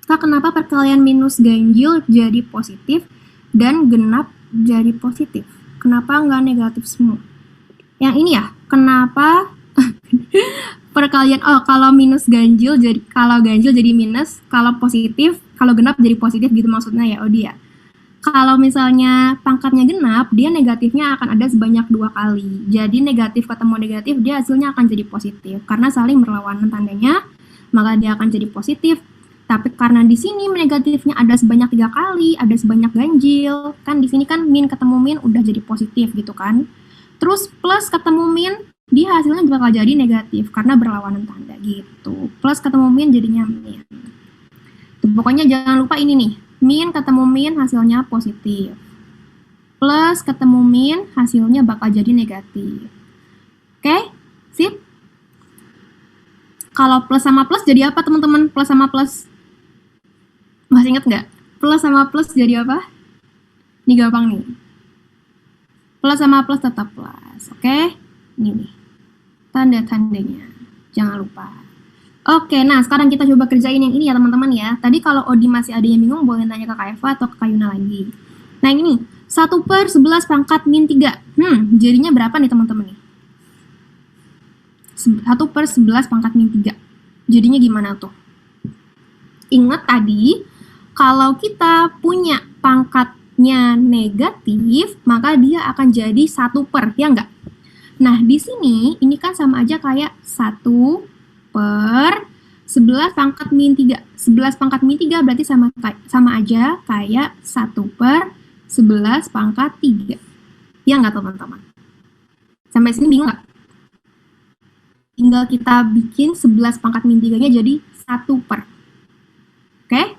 Kak, kenapa perkalian minus ganjil jadi positif dan genap jadi positif? Kenapa nggak negatif semua? Yang ini ya, kenapa perkalian kalau ganjil jadi minus, kalau genap jadi positif gitu maksudnya ya, Odi ya. Kalau misalnya pangkatnya genap, dia negatifnya akan ada sebanyak 2 kali. Jadi negatif ketemu negatif, dia hasilnya akan jadi positif. Karena saling berlawanan tandanya, maka dia akan jadi positif. Tapi karena di sini negatifnya ada sebanyak 3 kali, ada sebanyak ganjil. Kan di sini kan min ketemu min udah jadi positif gitu kan. Terus plus ketemu min, dia hasilnya bakal jadi negatif karena berlawanan tanda gitu. Plus ketemu min jadinya min. Pokoknya jangan lupa ini nih. Min ketemu min hasilnya positif. Plus ketemu min hasilnya bakal jadi negatif. Oke? Sip? Kalau plus sama plus jadi apa teman-teman? Plus sama plus. Masih ingat nggak? Plus sama plus jadi apa? Ini gampang nih. Plus sama plus tetap plus. Oke? Ini nih. Tanda-tandanya. Jangan lupa. Oke, nah sekarang kita coba kerjain yang ini ya teman-teman ya. Tadi kalau Odi masih ada yang bingung, boleh nanya ke Kak Eva atau ke Kak Yuna lagi. Nah ini, 1/11 pangkat min 3. Jadinya berapa nih teman-teman nih? 1/11 pangkat min 3. Jadinya gimana tuh? Ingat tadi, kalau kita punya pangkatnya negatif, maka dia akan jadi 1/, ya enggak? Nah, di sini, ini kan sama aja kayak 1/11 pangkat min 3. 11 pangkat min 3 berarti sama aja kayak 1/11 pangkat 3. Ya nggak teman-teman? Sampai sini bingung nggak? Tinggal kita bikin 11 pangkat min 3-nya jadi 1/. Oke?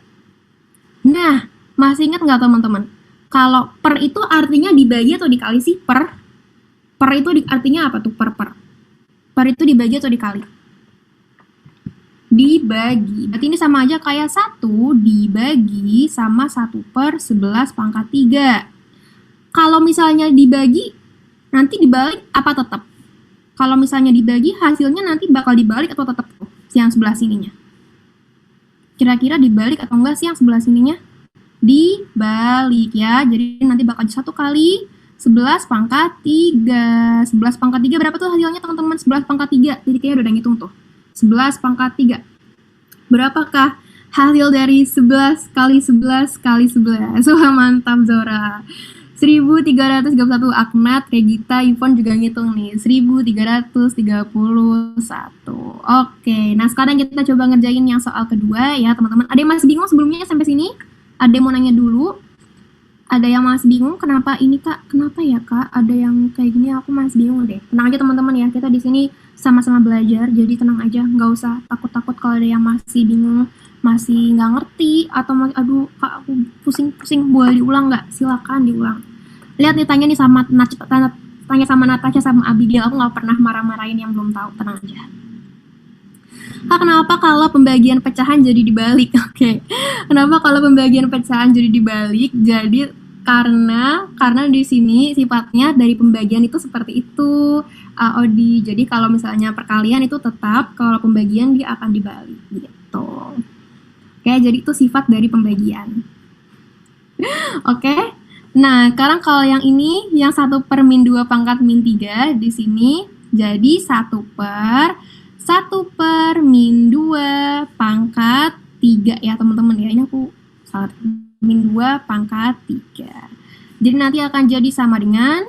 Nah, masih ingat nggak teman-teman? Kalau per itu artinya dibagi atau dikali sih? Per itu artinya apa tuh? Per itu dibagi atau dikali? Dibagi. Berarti ini sama aja kayak 1 dibagi sama 1/11 pangkat 3. Kalau misalnya dibagi, nanti dibalik apa tetap? Kalau misalnya dibagi, hasilnya nanti bakal dibalik atau tetap tuh, yang sebelah sininya? Kira-kira dibalik atau enggak sih yang sebelah sininya? Dibalik ya. Jadi nanti bakal 1 kali 11 pangkat 3. 11 pangkat 3 berapa tuh hasilnya teman-teman? 11 pangkat 3. Jadi kayaknya udah ngitung tuh. 11 pangkat 3. Berapakah hasil dari 11 kali 11 kali 11? Wah, mantap Zora. 1331. Akmat, Regita, Ivon juga ngitung nih. 1331. Oke, nah sekarang kita coba ngerjain yang soal kedua ya teman-teman. Ada yang masih bingung sebelumnya sampai sini? Ada yang mau nanya dulu? Ada yang masih bingung kenapa ini Kak? Kenapa ya Kak? Ada yang kayak gini aku masih bingung deh. Tenang aja teman-teman ya, kita di sini sama-sama belajar, jadi tenang aja, nggak usah takut-takut kalau ada yang masih bingung, masih nggak ngerti atau aduh Kak aku pusing-pusing, boleh diulang nggak? Silakan diulang. Lihat nih tanya nih sama tanya sama Natasha sama Abigail, aku nggak pernah marah-marahin yang belum tahu, tenang aja. Kak, kenapa kalau pembagian pecahan jadi dibalik? Oke. Kenapa kalau pembagian pecahan jadi dibalik? Jadi karena di sini sifatnya dari pembagian itu seperti itu, Odi. Jadi kalau misalnya perkalian itu tetap, kalau pembagian dia akan dibalik gitu. Oke, jadi itu sifat dari pembagian. Oke. Nah, sekarang kalau yang ini yang 1/-2 pangkat min 3 di sini jadi 1/-2 pangkat 3 ya teman-teman ya. Ini aku salah, min 2 pangkat 3. Jadi nanti akan jadi sama dengan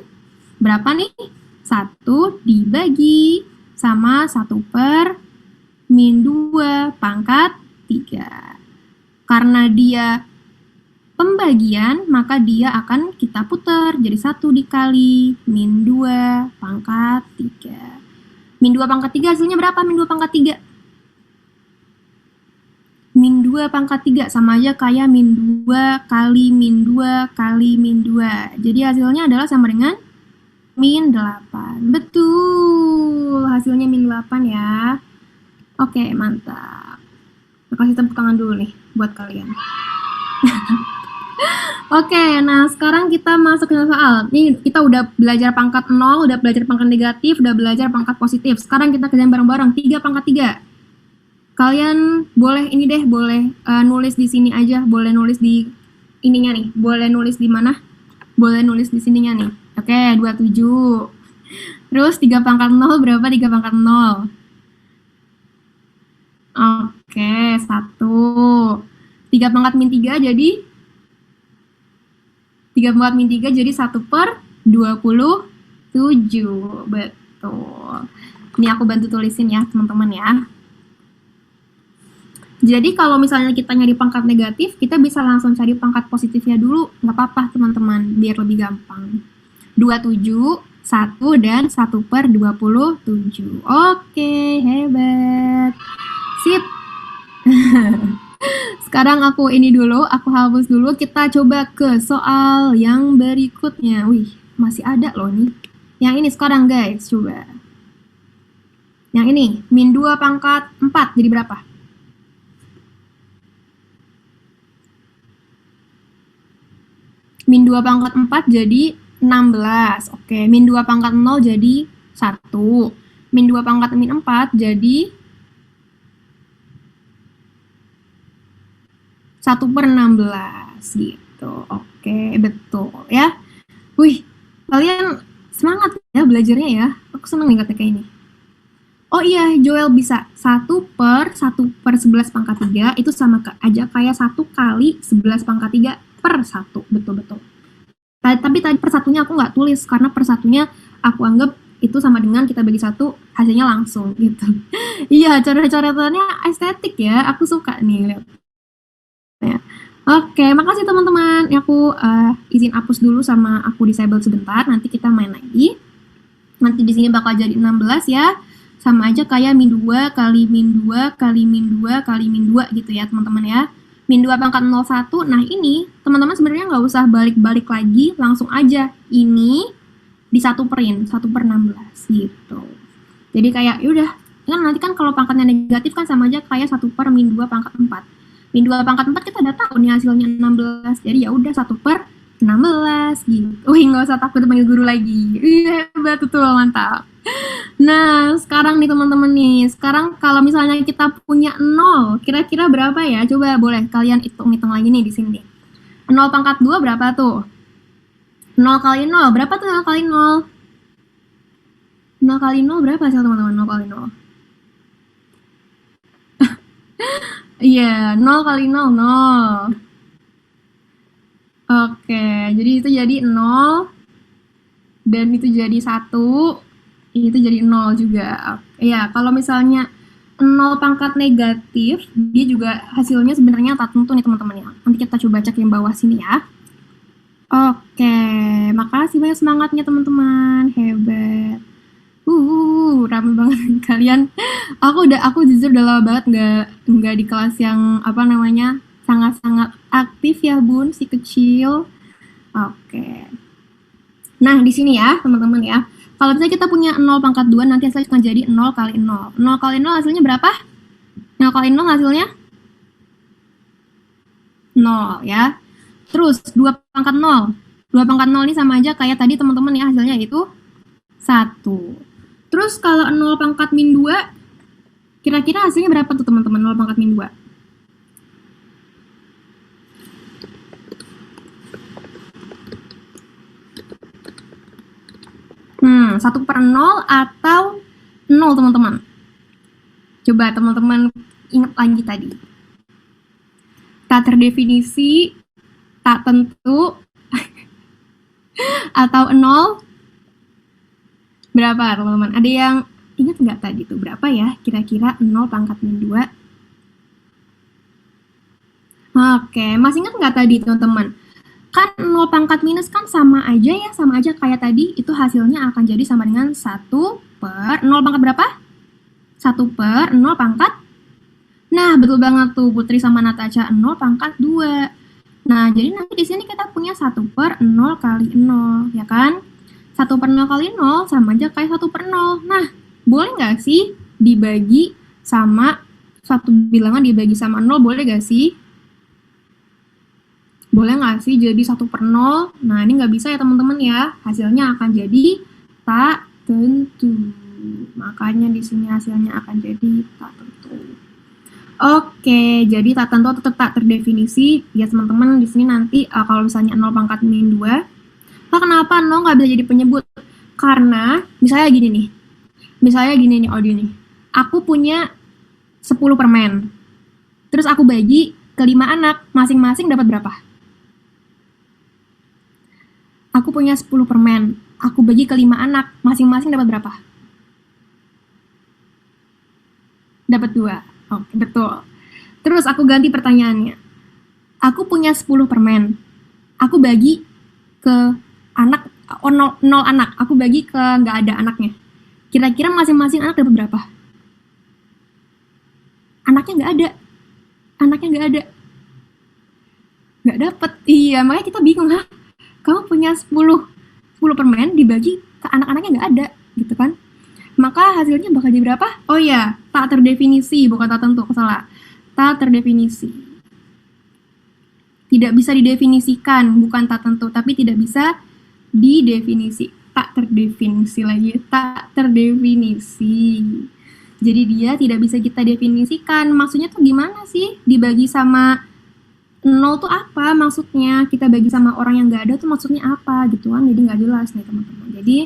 berapa nih? 1 dibagi sama 1/-2 pangkat 3. Karena dia pembagian, maka dia akan kita putar jadi 1 dikali min 2 pangkat 3. Min 2 pangkat 3 hasilnya berapa? Min 2 pangkat 3. Min 2 pangkat 3 sama aja kayak min 2 kali min 2 kali min 2. Jadi hasilnya adalah sama dengan min 8. Betul, hasilnya min 8 ya. Oke, mantap. Kasih tepuk tangan dulu nih buat kalian. Oke, nah sekarang kita masuk ke soal. Ini kita udah belajar pangkat 0, udah belajar pangkat negatif, udah belajar pangkat positif. Sekarang kita kerjain bareng-bareng 3 pangkat 3. Kalian boleh ini deh, boleh nulis di sini aja, boleh nulis di ininya nih. Boleh nulis di mana? Boleh nulis di sininya nih. Oke, 27. Terus 3 pangkat 0 berapa? 3 pangkat 0. Oke, 1. 3 pangkat min 3 jadi 3 buat min 3 jadi 1/27. Betul. Ini aku bantu tulisin ya teman-teman ya. Jadi kalau misalnya kita nyari pangkat negatif, kita bisa langsung cari pangkat positifnya dulu. Nggak apa-apa teman-teman, biar lebih gampang. 27, 1, dan 1/27. Oke, hebat. Sip. Sekarang aku hapus dulu. Kita coba ke soal yang berikutnya. Wih, masih ada loh nih. Yang ini sekarang guys, coba. Yang ini, min 2 pangkat 4 jadi berapa? Min 2 pangkat 4 jadi 16. Oke, min 2 pangkat 0 jadi 1. Min 2 pangkat min 4 jadi 1/16 gitu. Oke, betul ya. Wih, kalian semangat ya belajarnya ya. Aku seneng nih kayak ini. Oh iya, Joel bisa 1/11 pangkat 3 itu sama aja kayak 1 kali 11 pangkat 3 per 1. Betul-betul. Tapi tadi per satunya aku nggak tulis karena per satunya aku anggap itu sama dengan kita bagi 1 hasilnya langsung gitu. Iya, coret-coretannya estetik ya. Aku suka nih lihat. Ya. Oke, makasih teman-teman. Aku izin hapus dulu sama aku disable sebentar. Nanti kita main lagi. Nanti di sini bakal jadi 16 ya. Sama aja kayak min 2 kali min 2 kali min 2 kali min 2 gitu ya teman-teman ya. Min 2 pangkat 01. Nah ini teman-teman sebenarnya nggak usah balik-balik lagi. Langsung aja ini di 1/16 gitu. Jadi kayak yaudah. Kan nanti kan kalau pangkatnya negatif kan sama aja kayak 1/min 2 pangkat 4. Min 2 pangkat 4 kita udah tahu nih hasilnya 16. Jadi ya udah 1/16 gitu. Wih, nggak usah takut panggil guru lagi. Iya, hebat, betul, mantap. Nah, sekarang nih teman-teman nih. Sekarang kalau misalnya kita punya 0, kira-kira berapa ya? Coba boleh kalian hitung-hitung lagi nih di sini. 0 pangkat 2 berapa tuh? 0 kali 0, berapa tuh 0 kali 0? 0 kali 0 berapa sih teman-teman? 0 kali 0. Iya, 0 kali 0, 0. Oke, jadi itu jadi 0. Dan itu jadi 1. Itu jadi 0 juga. Iya, kalau misalnya 0 pangkat negatif, dia juga hasilnya sebenarnya tak tentu nih teman-teman ya. Nanti kita coba cek yang bawah sini ya. Oke, makasih banyak semangatnya teman-teman. Hebat. Rame banget kalian. Aku jujur udah lama banget nggak di kelas yang sangat-sangat aktif ya bun, si kecil. Oke. Nah di sini ya teman-teman ya. Kalau misalnya kita punya 0 pangkat 2 nanti hasilnya akan jadi 0 kali 0. 0 kali 0 hasilnya berapa? 0 kali 0 hasilnya 0 ya. Terus 2 pangkat 0. 2 pangkat 0 ini sama aja kayak tadi teman-teman ya hasilnya itu 1. Terus kalau 0 pangkat min 2, kira-kira hasilnya berapa tuh teman-teman 0 pangkat min 2? Hmm, 1/0 atau 0 teman-teman? Coba teman-teman ingat lagi tadi. Tak terdefinisi, tak tentu, atau 0? Berapa teman-teman? Ada yang ingat nggak tadi tuh berapa ya kira-kira 0 pangkat min 2? Oke, masih ingat nggak tadi teman-teman? Kan 0 pangkat minus kan sama aja kayak tadi, itu hasilnya akan jadi sama dengan 1/0 pangkat berapa? 1/0 pangkat. Nah, betul banget tuh Putri sama Natasha, 0 pangkat 2. Nah, jadi nanti di sini kita punya 1/0 kali 0, ya kan? 1/0 kali 0 sama aja kayak 1/0. Nah, boleh nggak sih dibagi sama satu bilangan dibagi sama 0, boleh nggak sih? Boleh nggak sih jadi 1/0? Nah, ini nggak bisa ya teman-teman ya. Hasilnya akan jadi tak tentu. Makanya di sini hasilnya akan jadi tak tentu. Oke, jadi tak tentu tetap tak terdefinisi. Ya teman-teman di sini nanti kalau misalnya 0 pangkat min 2, kenapa 0 nggak bisa jadi penyebut? Karena misalnya gini nih. Audi nih. Aku punya 10 permen. Terus aku bagi ke 5 anak, masing-masing dapat berapa? punya 10 permen. Aku bagi ke 5 anak. Masing-masing dapat berapa? Dapat 2. Oke, betul. Terus aku ganti pertanyaannya. Aku punya 10 permen. Aku bagi ke anak, 0 anak. Aku bagi ke nggak ada anaknya. Kira-kira masing-masing anak dapat berapa? Anaknya nggak ada. Nggak dapat. Iya, makanya kita bingung. Kamu punya 10 permen dibagi ke anak-anaknya nggak ada, gitu kan? Maka hasilnya bakal jadi berapa? Oh iya, tak terdefinisi, bukan tak tentu, salah. Tak terdefinisi. Tidak bisa didefinisikan, bukan tak tentu, tapi tidak bisa didefinisi. Tak terdefinisi lagi, tak terdefinisi. Jadi dia tidak bisa kita definisikan. Maksudnya tuh gimana sih? Dibagi sama 0 tuh apa maksudnya? Kita bagi sama orang yang nggak ada tuh maksudnya apa gitu kan? Jadi nggak jelas nih teman-teman. Jadi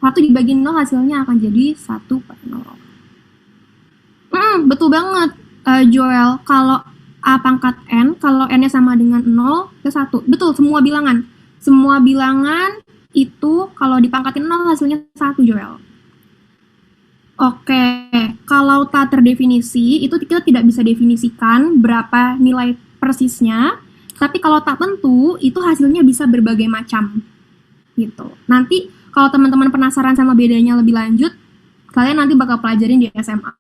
1 dibagi 0 hasilnya akan jadi 1/0. Betul banget, Joel. Kalau A pangkat N, kalau N-nya sama dengan 0 ke 1. Betul, semua bilangan. Semua bilangan itu kalau dipangkatin 0 hasilnya 1, Joel. Oke, kalau tak terdefinisi, itu kita tidak bisa definisikan berapa nilai persisnya, tapi kalau tak tentu, itu hasilnya bisa berbagai macam. Gitu. Nanti, kalau teman-teman penasaran sama bedanya lebih lanjut, kalian nanti bakal pelajarin di SMA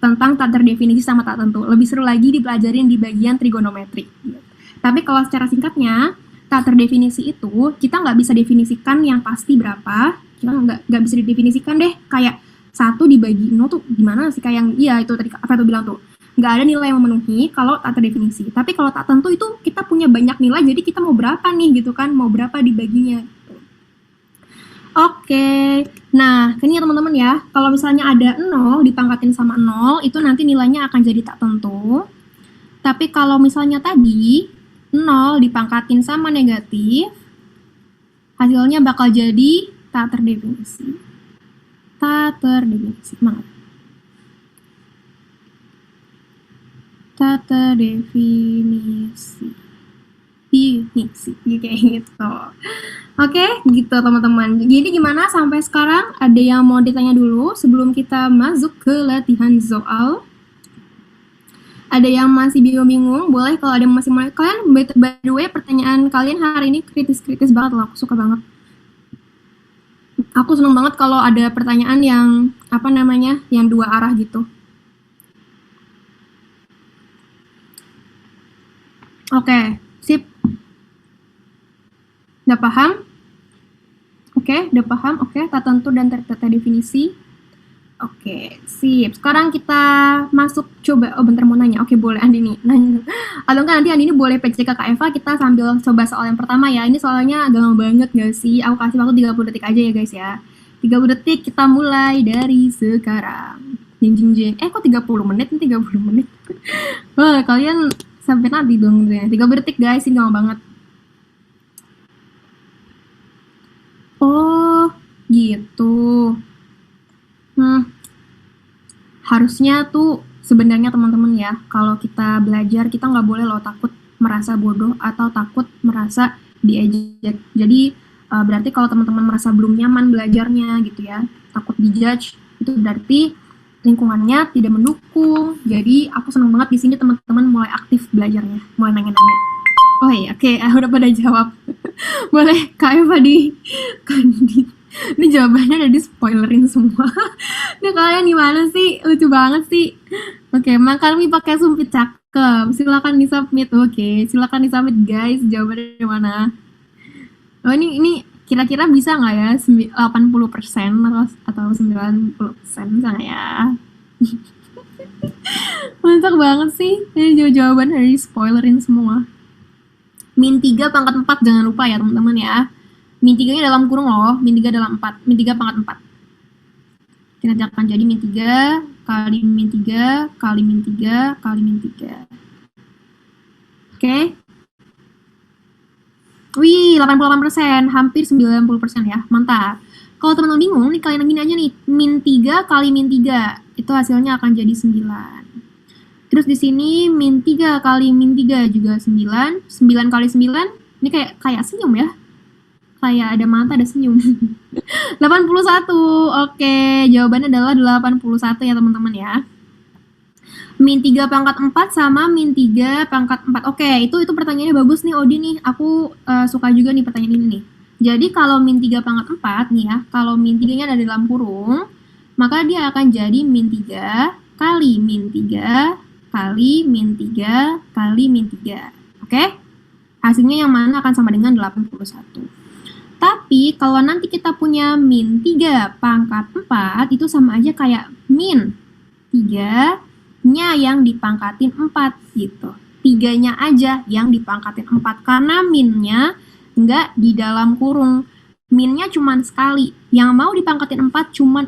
tentang tak terdefinisi sama tak tentu. Lebih seru lagi dipelajarin di bagian trigonometri. Gitu. Tapi kalau secara singkatnya, tak terdefinisi itu kita nggak bisa definisikan yang pasti berapa. Kita nggak bisa didefinisikan deh. Kayak 1 dibagi 0 tuh gimana sih? Kayak yang iya itu tadi apa tuh bilang tuh. Nggak ada nilai yang memenuhi kalau tak terdefinisi. Tapi kalau tak tentu itu kita punya banyak nilai. Jadi kita mau berapa nih gitu kan? Mau berapa dibaginya? Oke, nah ini ya teman-teman ya, kalau misalnya ada 0 dipangkatin sama 0, itu nanti nilainya akan jadi tak tentu. Tapi kalau misalnya tadi 0 dipangkatin sama negatif, hasilnya bakal jadi tak terdefinisi. Tak terdefinisi, semangat. Tak terdefinisi. Definisi, kayak gitu. Oke, gitu teman-teman. Jadi gimana sampai sekarang? Ada yang mau ditanya dulu sebelum kita masuk ke latihan soal? Ada yang masih bingung-bingung? Boleh kalau ada yang masih mau. Kalian, by the way, pertanyaan kalian hari ini kritis-kritis banget loh. Aku suka banget. Aku seneng banget kalau ada pertanyaan yang, yang 2 arah gitu. Oke, sip. Udah paham? Oke, udah paham? Oke, tak tentu dan terdefinisi. Oke, sip. Sekarang kita masuk coba. Oh, bentar mau nanya. Oke, boleh Andini. Nanya. Atau enggak nanti Andini boleh PCK Kak Eva, kita sambil coba soal yang pertama ya. Ini soalnya gampang banget gak sih? Aku kasih waktu 30 detik aja ya guys ya. 30 detik kita mulai dari sekarang. Jeng. Kok 30 menit? Ini 30 menit. Wah, kalian sampai nanti dong. 30 detik guys, ini gampang banget. Oh, gitu. Harusnya tuh sebenarnya teman-teman ya, kalau kita belajar kita nggak boleh loh takut merasa bodoh atau takut merasa diejek. Jadi berarti kalau teman-teman merasa belum nyaman belajarnya gitu ya, takut dijudge, itu berarti lingkungannya tidak mendukung. Jadi aku senang banget di sini teman-teman mulai aktif belajarnya, mulai nanya-nanya. Oh iya, oke, udah pada jawab. Boleh Kak Eva ini jawabannya udah di spoilerin semua. Nah kalian gimana sih? Lucu banget sih. Oke, Makarmi pakai sumpit cakep. Silakan di-submit. Oke, silakan di-submit guys. Jawabannya mana? Oh ini kira-kira bisa nggak ya? 80% atau 90% bisa nggak ya? Mantap banget sih. Ini jawaban dari spoilerin semua. Min 3 pangkat 4 jangan lupa ya teman-teman ya. Min 3-nya dalam kurung loh, min 3 dalam 4, min 3 pangkat 4. Nanti akan jadi min 3 kali min 3 kali min 3 kali min 3. Oke. Wih, 88%, hampir 90% ya, mantap. Kalau teman-teman bingung, nih kalian gini aja nih, min 3 kali min 3, itu hasilnya akan jadi 9. Terus di sini min 3 kali min 3 juga 9. 9 kali 9, ini kayak senyum ya. Kayak ada mata, ada senyum. 81. Oke, jawabannya adalah 81 ya teman-teman ya. Min 3 pangkat 4 sama min 3 pangkat 4. Oke, itu pertanyaannya bagus nih Odi nih. Aku suka juga nih pertanyaan ini nih. Jadi kalau min 3 pangkat 4 nih ya, kalau min 3-nya ada di dalam kurung, maka dia akan jadi min 3 kali min 3 kali min 3 kali min 3. Oke? Hasilnya yang mana akan sama dengan 81. Tapi kalau nanti kita punya min 3 pangkat 4, itu sama aja kayak min 3-nya yang dipangkatin 4 gitu. 3-nya aja yang dipangkatin 4 karena minnya nggak di dalam kurung. Minnya cuma sekali. Yang mau dipangkatin 4 cuma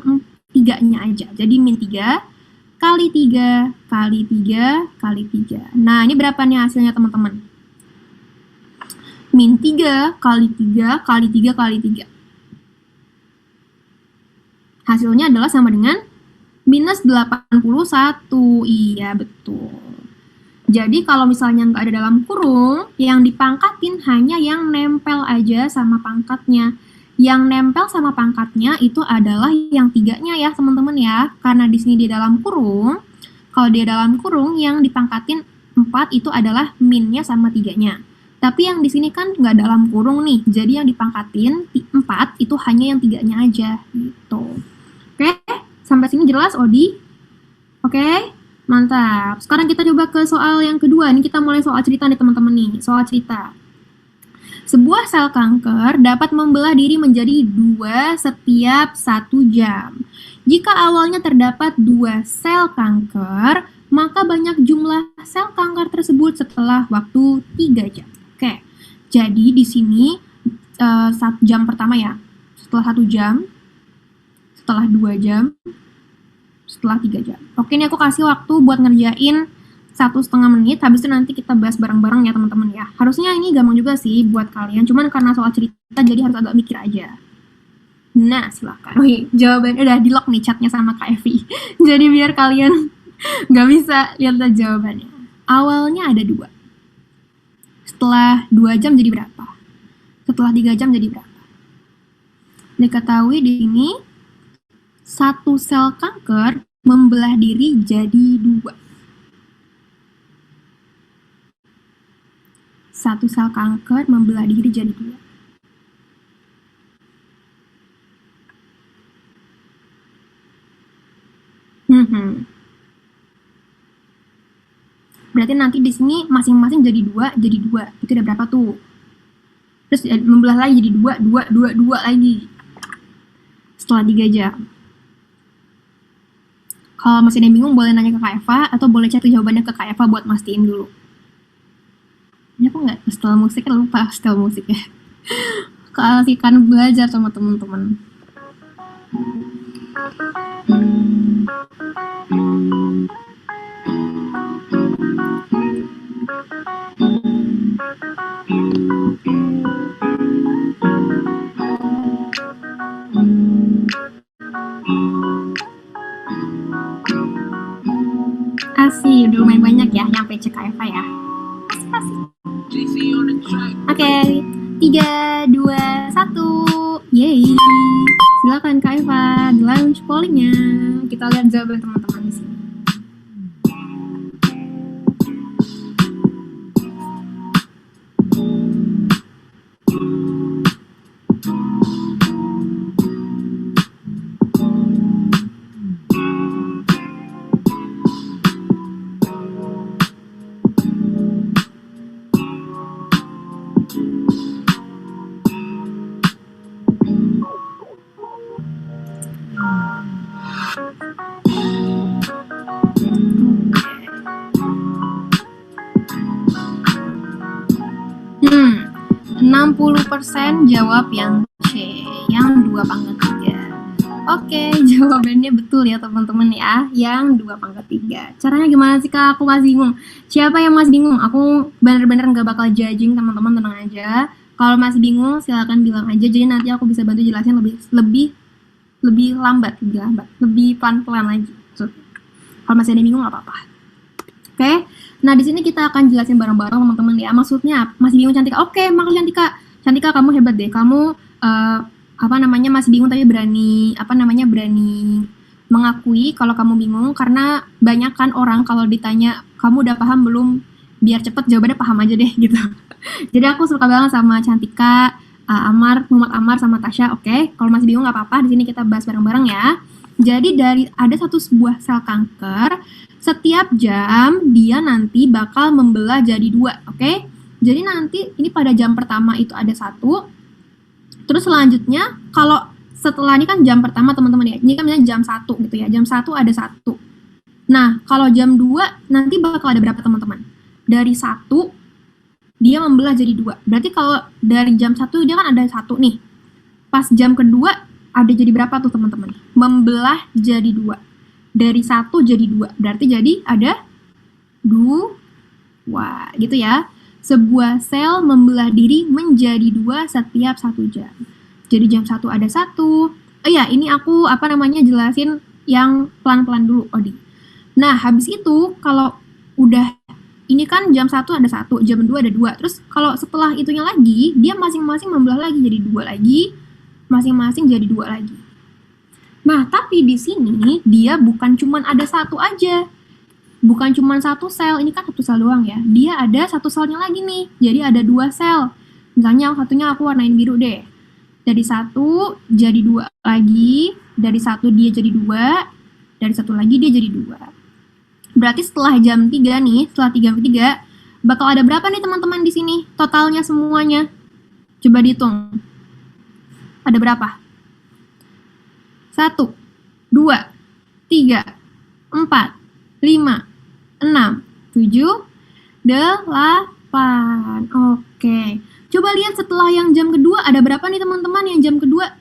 3-nya aja. Jadi min 3 kali 3 kali 3 kali 3. Nah, ini berapa nih hasilnya teman-teman? Min 3 kali 3 kali 3 kali 3. Hasilnya adalah sama dengan minus 81. Iya, betul. Jadi kalau misalnya nggak ada dalam kurung, yang dipangkatin hanya yang nempel aja sama pangkatnya. Yang nempel sama pangkatnya itu adalah yang 3-nya ya teman-teman ya. Karena di sini di dalam kurung, kalau di dalam kurung yang dipangkatin 4 itu adalah minnya sama 3-nya. Tapi yang di sini kan nggak dalam kurung nih, jadi yang dipangkatin 4 itu hanya yang 3-nya aja gitu. Oke, sampai sini jelas Odi? Oke, mantap. Sekarang kita coba ke soal yang kedua. Ini kita mulai soal cerita nih teman-teman nih, soal cerita. Sebuah sel kanker dapat membelah diri menjadi 2 setiap 1 jam. Jika awalnya terdapat 2 sel kanker, maka banyak jumlah sel kanker tersebut setelah waktu 3 jam. Oke, jadi di sini 1 jam pertama ya, setelah 1 jam, setelah 2 jam, setelah 3 jam. Oke, ini aku kasih waktu buat ngerjain 1,5 menit, habis itu nanti kita bahas bareng-bareng ya teman-teman ya. Harusnya ini gampang juga sih buat kalian, cuman karena soal cerita jadi harus agak mikir aja. Nah, silakan. Oke, jawabannya udah di lock nih chatnya sama Kak Evi. Jadi biar kalian nggak bisa lihat jawabannya. Awalnya ada 2. Setelah 2 jam jadi berapa? Setelah 3 jam jadi berapa? Diketahui di sini 1 sel kanker membelah diri jadi 2. 1 sel kanker membelah diri jadi 2. Berarti nanti di sini masing-masing jadi 2, jadi 2. Itu udah berapa tuh? Terus membelah lagi jadi 2, 2, 2, 2 lagi. Setelah 3 jam. Kalau masih ada yang bingung boleh nanya ke Kak Eva atau boleh cari jawabannya ke Kak Eva buat mastiin dulu. Ini aku nggak setelah musik, lupa setelah musik ya. Keasikan belajar sama teman-teman. Asik, udah lumayan banyak ya yang PC Kak Eva ya. Asik. Oke, 3, 2, 1. Yeay. Silakan Kak Eva, di launch pollingnya. Kita lihat jawaban teman-teman di sini. Hmm, 60% jawab yang C, yang 2 pangkat 3. Oke, jawabannya betul ya teman-teman ya, yang 2 pangkat 3. Caranya gimana sih Kak? Aku masih bingung. Siapa yang masih bingung? Aku bener-bener nggak bakal judging teman-teman, tenang aja. Kalau masih bingung silakan bilang aja, jadi nanti aku bisa bantu jelasin lebih lambat, lebih pelan-pelan lagi. So, kalau masih ada yang bingung nggak apa-apa. Oke, nah di sini kita akan jelasin bareng-bareng teman-teman ya. Maksudnya masih bingung Cantika? Oke, makasih Cantika. Cantika kamu hebat deh. Kamu masih bingung tapi berani mengakui kalau kamu bingung, karena banyak kan orang kalau ditanya kamu udah paham belum, biar cepet jawabannya paham aja deh gitu. Jadi aku suka banget sama Cantika, Muhammad Amar sama Tasya. Oke, kalau masih bingung nggak apa-apa, di sini kita bahas bareng-bareng ya. Jadi ada satu sebuah sel kanker, setiap jam dia nanti bakal membelah jadi 2, oke? Jadi nanti ini pada jam pertama itu ada 1, terus selanjutnya kalau setelah ini kan jam pertama teman-teman ya, ini kan misalnya jam 1 gitu ya, jam 1 ada 1. Nah, kalau jam 2 nanti bakal ada berapa teman-teman? Dari 1 dia membelah jadi 2. Berarti kalau dari jam 1 dia kan ada 1 nih. Pas jam kedua ada jadi berapa tuh teman-teman? Membelah jadi 2. Dari 1 jadi 2. Berarti jadi ada 2 gitu ya. Sebuah sel membelah diri menjadi 2 setiap 1 jam. Jadi jam 1 ada 1. Oh ya, ini aku jelasin yang pelan-pelan dulu, Odi. Nah, habis itu kalau udah ini kan jam 1 ada 1, jam 2 ada 2. Terus kalau setelah itunya lagi, dia masing-masing membelah lagi jadi 2 lagi, masing-masing jadi 2 lagi. Nah, tapi di sini dia bukan cuman ada 1 aja. Bukan cuma 1 sel, ini kan 1 sel doang ya. Dia ada 1 selnya lagi nih. Jadi ada 2 sel. Misalnya satunya aku warnain biru deh. Dari 1 jadi 2 lagi, dari 1 dia jadi 2, dari 1 lagi dia jadi 2. Berarti setelah jam 3 nih, setelah 3 bakal ada berapa nih teman-teman di sini? Totalnya semuanya. Coba dihitung. Ada berapa? 1, 2, 3, 4, 5, 6, 7, 8. Oke. Coba lihat setelah yang jam kedua ada berapa nih teman-teman yang jam kedua?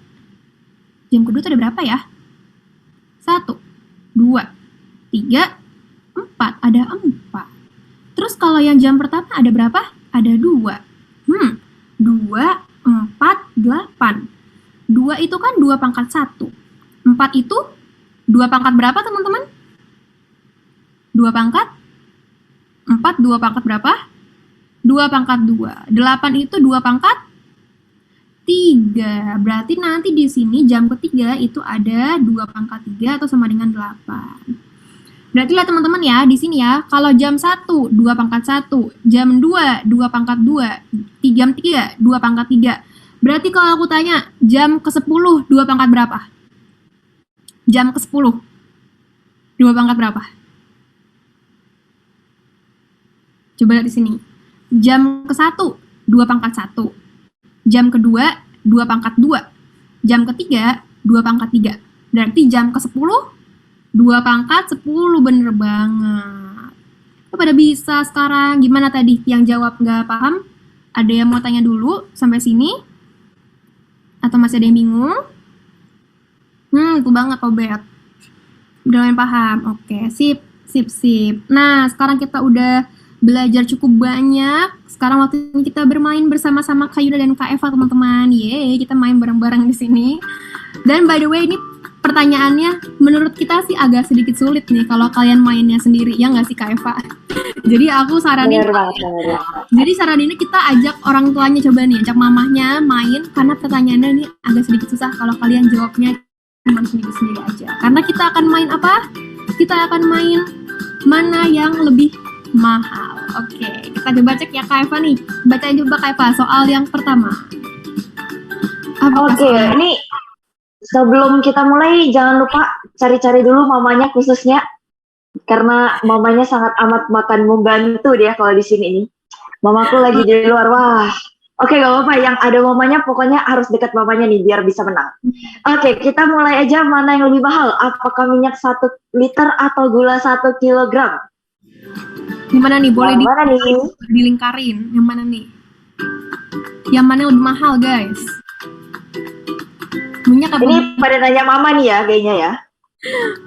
Jam kedua itu ada berapa ya? 1, 2, 3, 4. Ada 4. Terus kalau yang jam pertama ada berapa? Ada 2. 2, 4, 8. 2 itu kan 2 pangkat 1. 4 itu 2 pangkat berapa teman-teman? 2 pangkat 4, 2 pangkat berapa? 2 pangkat 2. 8 itu 2 pangkat 3. Berarti nanti di sini jam ketiga itu ada 2 pangkat 3 atau sama dengan 8. Berarti lah teman-teman ya, di sini ya, kalau jam 1, 2 pangkat 1, jam 2, 2 pangkat 2, jam 3, 2 pangkat 3. Berarti kalau aku tanya, jam ke-10, 2 pangkat berapa? Jam ke-10, 2 pangkat berapa? Coba lihat di sini. Jam ke-1, 2 pangkat 1. Jam kedua, 2 pangkat 2. Jam ketiga, 2 pangkat 3. Berarti jam ke-10, 2 pangkat 10, bener banget. Pada bisa sekarang. Gimana tadi? Yang jawab nggak paham? Ada yang mau tanya dulu sampai sini? Atau masih ada yang bingung? Itu banget, Obet. Udah yang paham? Oke, sip. Nah, sekarang kita udah belajar cukup banyak. Sekarang waktunya kita bermain bersama-sama Kak Yuda dan Kak Eva, teman-teman. Yeay, kita main bareng-bareng di sini. Dan by the way, ini pertanyaannya menurut kita sih agak sedikit sulit nih kalau kalian mainnya sendiri, ya nggak sih Kak Eva? Jadi aku saranin, saraninnya kita ajak orang tuanya coba nih, ajak mamahnya main, karena pertanyaannya ini agak sedikit susah kalau kalian jawabnya cuma sendiri-sendiri aja. Karena kita akan main apa? Kita akan main mana yang lebih mahal. Oke, kita coba cek ya Kak Eva nih. Bacain coba Kak Eva soal yang pertama. Oke, ini sebelum kita mulai jangan lupa cari-cari dulu mamanya khususnya, karena mamanya sangat amat makan membantu dia kalau di sini nih. Mamaku lagi di luar. Wah. Oke, gak apa-apa, yang ada mamanya pokoknya harus dekat mamanya nih biar bisa menang. Oke, kita mulai aja. Mana yang lebih mahal? Apakah minyak 1 liter atau gula 1 kilogram? Gimana nih? Boleh dilingkarin. Yang mana nih? Yang mana yang lebih mahal, guys? Minyak apa? Ini pada nanya mama nih ya, kayaknya ya.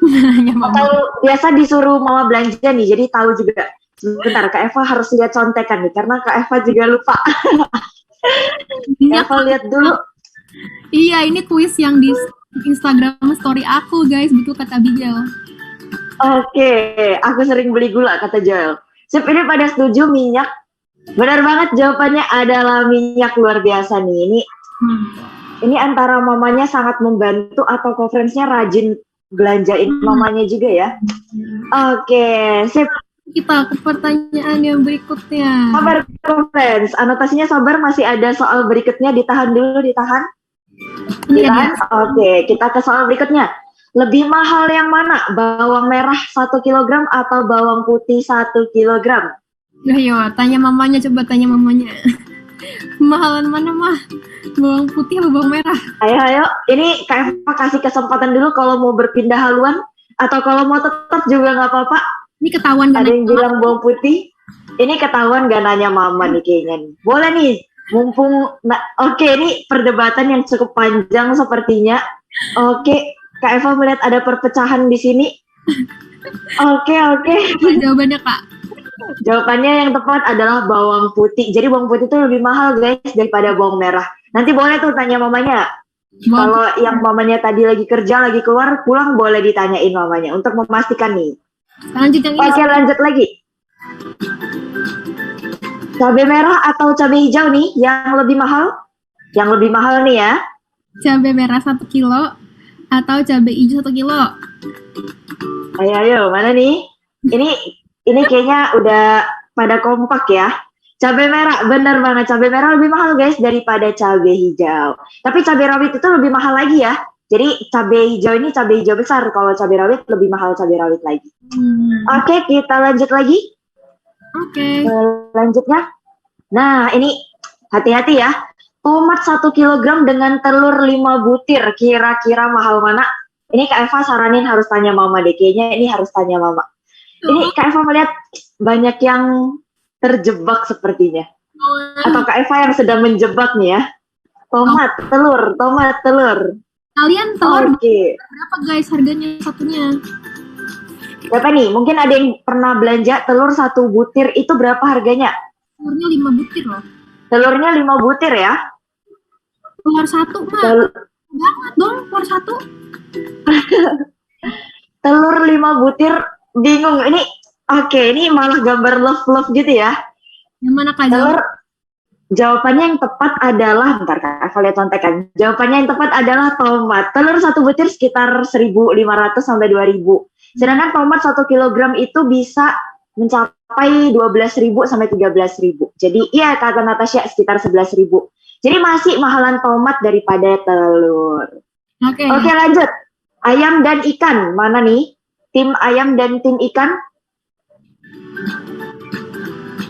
Nanya mama. Atau biasa disuruh mama belanja nih, jadi tahu juga. Sebentar, Kak Eva harus lihat contekan nih, karena Kak Eva juga lupa. Kak Eva lihat dulu. Iya, ini kuis yang di Instagram story aku, guys. Betul kata Abigail. Oke, aku sering beli gula, kata Joel. Sip, ini pada setuju minyak. Benar banget, jawabannya adalah minyak. Luar biasa nih. Ini Ini antara mamanya sangat membantu atau conference-nya rajin belanjain mamanya juga ya. Oke, sip. Kita ke pertanyaan yang berikutnya. Sabar conference, anotasinya sabar, masih ada soal berikutnya, ditahan dulu, ditahan. Ditahan? Oke, kita ke soal berikutnya. Lebih mahal yang mana? Bawang merah 1 kg atau bawang putih 1 kg? Ayo, tanya mamanya, coba tanya mamanya. Mahalan mana mah? Bawang putih atau bawang merah? Ayo. Ini Kak Eva kasih kesempatan dulu kalau mau berpindah haluan. Atau kalau mau tetap juga nggak apa-apa. Ini ketahuan Ada yang bilang bawang putih. Ini ketahuan gak nanya mama nih kayaknya nih. Boleh nih. Mumpung, oke, ini perdebatan yang cukup panjang sepertinya. Oke, Kak Eva melihat ada perpecahan di sini. Oke. Jawabannya Kak. Jawabannya yang tepat adalah bawang putih. Jadi bawang putih itu lebih mahal guys daripada bawang merah. Nanti boleh tuh tanya mamanya. Kalau yang mamanya tadi lagi kerja, lagi keluar, pulang boleh ditanyain mamanya untuk memastikan nih. Lanjut yang ini. Oke, lanjut lagi. Cabai merah atau cabai hijau nih yang lebih mahal? Yang lebih mahal nih ya. Cabai merah 1 kilo atau cabai hijau 1 kilo? Ayo, mana nih? Ini kayaknya udah pada kompak ya. Cabai merah, bener banget. Cabai merah lebih mahal guys daripada cabai hijau. Tapi cabai rawit itu lebih mahal lagi ya. Jadi cabai hijau ini cabai hijau besar. Kalau cabai rawit lebih mahal cabai rawit lagi. Oke, kita lanjut lagi. Oke. Lanjutnya. Nah, ini hati-hati ya. Tomat 1 kg dengan telur 5 butir. Kira-kira mahal mana? Ini Kak Eva saranin harus tanya mama deh. Kayaknya ini harus tanya mama. Ini Kak Eva melihat banyak yang terjebak sepertinya. Atau Kak Eva yang sedang menjebak nih ya. Tomat, telur. Kalian telur Oke. berapa guys harganya satunya? Berapa nih? Mungkin ada yang pernah belanja telur 1 butir itu berapa harganya? Telurnya 5 butir loh. Telurnya 5 butir ya? Telur 1 mah. Banget dong, telur 1. Telur 5 butir, bingung. Ini malah gambar love gitu ya. Yang mana Kak? Telur, jawabannya yang tepat adalah, bentar Kak, Eva lihat contekan. Jawabannya yang tepat adalah tomat. Telur 1 butir sekitar 1.500 sampai 2.000. Sedangkan tomat 1 kg itu bisa mencapai 12.000 sampai 13.000. Jadi iya kata Natasha sekitar 11.000. Jadi masih mahalan tomat daripada telur. Oke, lanjut. Ayam dan ikan, mana nih? Tim ayam dan tim ikan?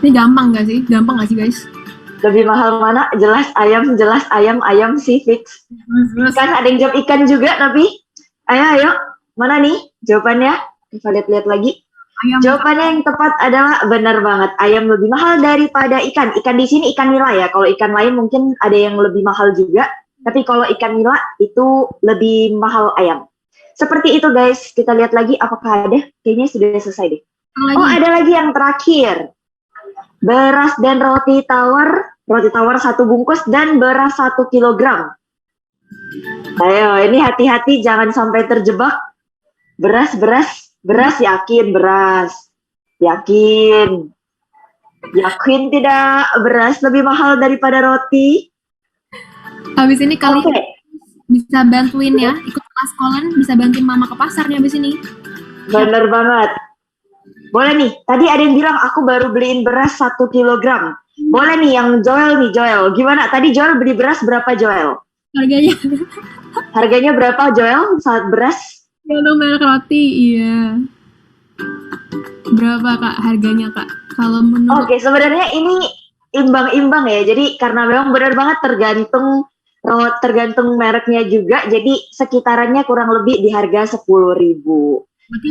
Ini gampang gak sih? Gampang gak sih guys? Lebih mahal mana? Jelas ayam sih fix. Kan ada yang jawab ikan juga tapi. Ayo. Mana nih jawabannya? Kita lihat lagi. Ayam. Jawabannya yang tepat adalah benar banget. Ayam lebih mahal daripada ikan. Ikan di sini ikan nila ya. Kalau ikan lain mungkin ada yang lebih mahal juga. Tapi kalau ikan nila itu lebih mahal ayam. Seperti itu guys. Kita lihat lagi apakah ada. Kayaknya sudah selesai deh. Oh ada lagi yang terakhir. Beras dan roti tawar 1 bungkus dan beras 1 kilogram. Ayo ini hati-hati jangan sampai terjebak. Beras yakin beras. Yakin tidak beras lebih mahal daripada roti. Habis ini kalian bisa bantuin ya, ikut kelas kolan, bisa bantuin mama ke pasarnya habis ini. Bener banget. Boleh nih, tadi ada yang bilang aku baru beliin beras 1 kilogram. Boleh nih yang Joel. Gimana? Tadi Joel beli beras berapa Joel? Harganya berapa Joel saat beras? Kalau merek roti, iya. Berapa Kak harganya Kak? Kalau menurut Oke, sebenarnya ini imbang-imbang ya. Jadi karena memang benar banget tergantung mereknya juga. Jadi sekitarannya kurang lebih di harga 10.000.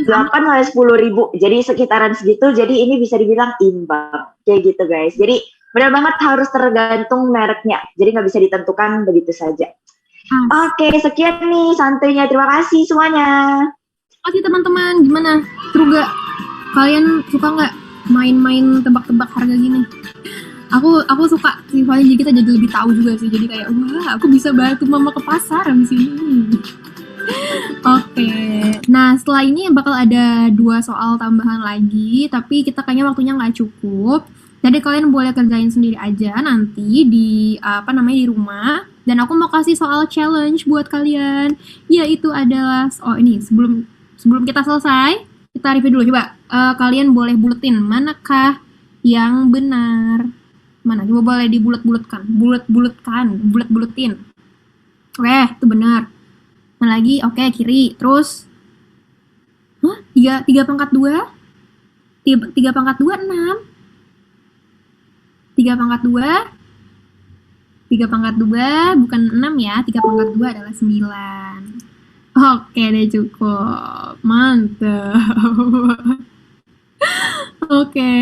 8 sampai 10.000. Jadi sekitaran segitu. Jadi ini bisa dibilang imbang. Kayak gitu guys. Jadi benar banget harus tergantung mereknya. Jadi nggak bisa ditentukan begitu saja. Oke, sekian nih santainya. Terima kasih semuanya. Terima kasih teman-teman. Gimana? Seru gak? Kalian suka nggak main-main tebak-tebak harga gini? Aku suka sih, soalnya jadi kita jadi lebih tahu juga sih. Jadi kayak wah, aku bisa bantu mama ke pasar habis ini. Oke. Nah, setelah ini bakal ada 2 soal tambahan lagi, tapi kita kayaknya waktunya nggak cukup. Jadi kalian boleh kerjain sendiri aja nanti di di rumah. Dan aku mau kasih soal challenge buat kalian, yaitu adalah ini sebelum kita selesai, kita review dulu coba. Kalian boleh buletin manakah yang benar. Mana? Coba boleh dibulet-buletkan. Bulet-buletin. Oke, itu benar. Nah lagi, oke, kiri. Terus 3 pangkat 2? 3 pangkat 2, 6. 3 pangkat 2 bukan 6 ya. 3 pangkat 2 adalah 9. Oke deh, cukup. Mantap. Oke,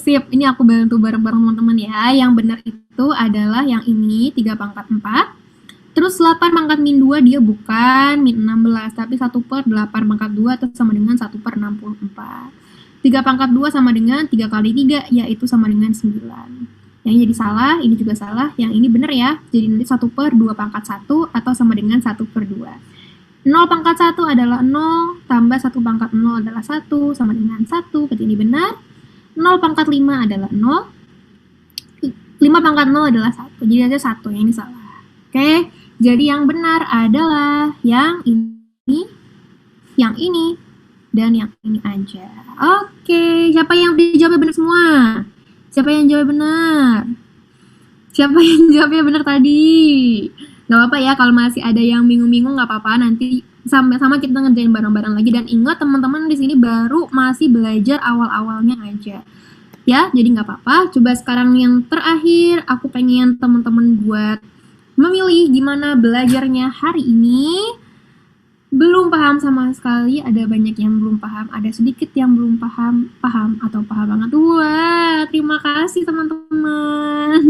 sip. Ini aku bantu bareng-bareng teman-teman ya. Yang benar itu adalah yang ini, 3 pangkat 4. Terus 8 pangkat min 2 dia bukan min 16, tapi 1/8 pangkat 2 itu sama dengan 1/64. 3 pangkat 2 sama dengan 3 kali 3, yaitu sama dengan 9. Yang ini jadi salah, ini juga salah, yang ini benar ya. Jadi nanti 1/2 pangkat 1 atau sama dengan 1/2. 0 pangkat 1 adalah 0, tambah 1 pangkat 0 adalah 1, sama dengan 1, berarti ini benar. 0 pangkat 5 adalah 0, 5 pangkat 0 adalah 1, jadi ada 1, yang ini salah. Oke, jadi yang benar adalah yang ini, dan yang ini aja. Oke, siapa yang jawabnya benar semua? Siapa yang jawabnya benar tadi? Gak apa-apa ya, kalau masih ada yang bingung-bingung gak apa-apa, nanti sama-sama kita ngerjain bareng-bareng lagi. Dan ingat teman-teman di sini baru masih belajar awal-awalnya aja. Ya, jadi gak apa-apa. Coba sekarang yang terakhir, aku pengen teman-teman buat memilih gimana belajarnya hari ini. Belum paham sama sekali, ada banyak yang belum paham, ada sedikit yang belum paham, atau paham banget. Wah, terima kasih teman-teman.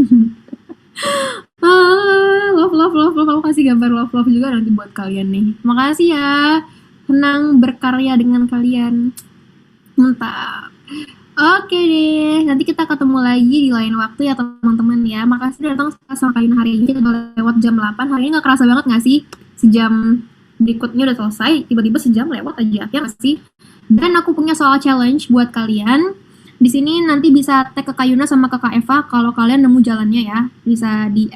Love, aku kasih gambar love juga nanti buat kalian nih. Makasih ya, senang berkarya dengan kalian. Mantap. Oke deh, nanti kita ketemu lagi di lain waktu ya teman-teman ya. Makasih udah datang sama kalian hari ini, kita udah lewat jam 8. Hari ini gak kerasa banget gak sih? Sejam berikutnya udah selesai, tiba-tiba sejam lewat aja, ya nggak sih? Dan aku punya soal challenge buat kalian. Di sini nanti bisa tag ke Kak Yuna sama ke Kak Eva kalau kalian nemu jalannya ya. Bisa di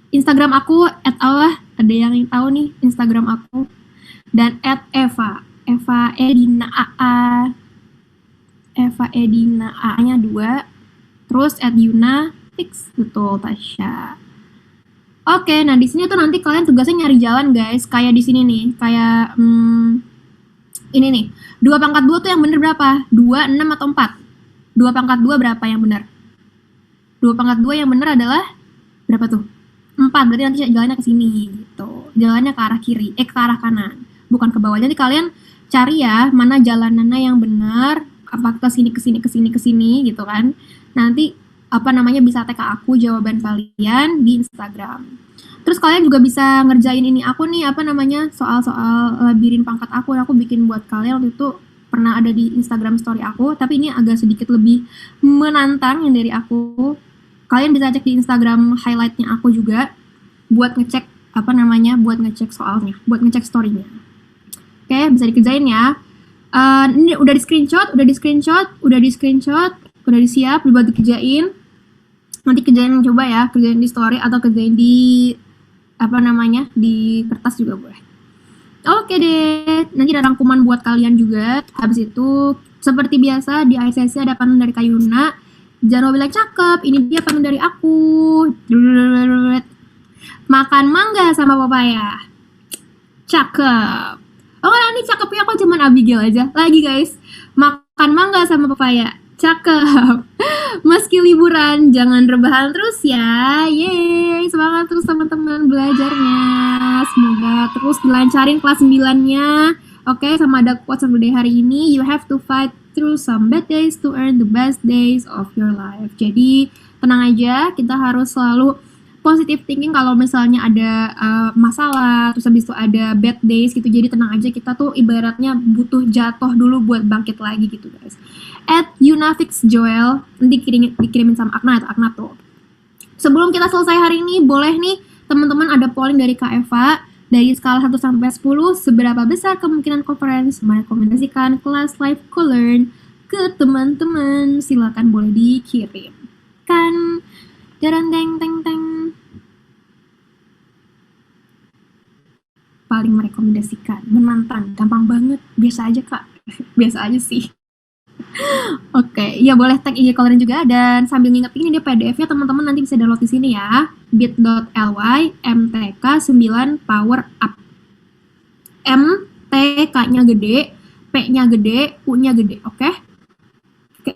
Instagram aku @Allah, ada yang tahu nih Instagram aku. Dan @Eva Edina AA. Eva Edina A-nya 2. Terus @Yuna fix, betul Tasya. Oke, nah di sini tuh nanti kalian tugasnya nyari jalan guys, kayak di sini nih, kayak ini nih, 2 pangkat 2 tuh yang bener berapa? 2, 6 atau 4? 2 pangkat 2 berapa yang benar? 2 pangkat 2 yang benar adalah berapa tuh? 4, berarti nanti jalannya ke sini gitu. Jalannya ke arah kiri, ke arah kanan, bukan ke bawah. Jadi kalian cari ya mana jalanannya yang benar, apa ke sini gitu kan. Nanti bisa tag ke aku jawaban kalian di Instagram. Terus kalian juga bisa ngerjain ini aku nih, soal-soal labirin pangkat aku bikin buat kalian. Waktu itu pernah ada di Instagram story aku, tapi ini agak sedikit lebih menantang yang dari aku. Kalian bisa cek di Instagram highlightnya aku juga buat ngecek buat ngecek soalnya, buat ngecek story-nya. Oke, bisa dikerjain ya. Ini udah di screenshot, udah disiap dibuat dikerjain. Nanti kerjain coba ya, kerjain di story atau kerjain di di kertas juga boleh. Oke deh, nanti ada rangkuman buat kalian juga. Habis itu seperti biasa di akhir sesi ada pantun dari Kak Yuna. Jangan lupa bilang cakep, ini dia pantun dari aku. Makan mangga sama papaya. Cakep. Oh ini cakepnya aku cuman Abigail aja. Lagi guys, makan mangga sama papaya. Cakep. Meski liburan, jangan rebahan terus ya. Yeay, semangat terus teman-teman belajarnya. Semoga terus dilancarin kelas 9-nya. Oke, sama ada quotes of the day hari ini. You have to fight through some bad days to earn the best days of your life. Jadi, tenang aja, kita harus selalu positive thinking kalau misalnya ada masalah, terus habis itu ada bad days gitu. Jadi tenang aja, kita tuh ibaratnya butuh jatuh dulu buat bangkit lagi gitu guys. @Yunafixjoel nanti dikirimin sama Akna tuh. Sebelum kita selesai hari ini, boleh nih teman-teman ada polling dari Kak Eva. Dari skala 1 sampai 10, seberapa besar kemungkinan conference merekomendasikan kelas live co-learn ke teman-teman? Silakan boleh dikirim. Kan, jarang teng. paling merekomendasikan? Menantang, gampang banget, biasa aja Kak. Biasa aja sih. Oke, ya boleh tag IG Colourn juga, dan sambil ngingetin ini PDF-nya teman-teman nanti bisa download di sini ya. bit.ly mtk 9 power up. M T K-nya gede, P-nya gede, U-nya gede, oke? Oke.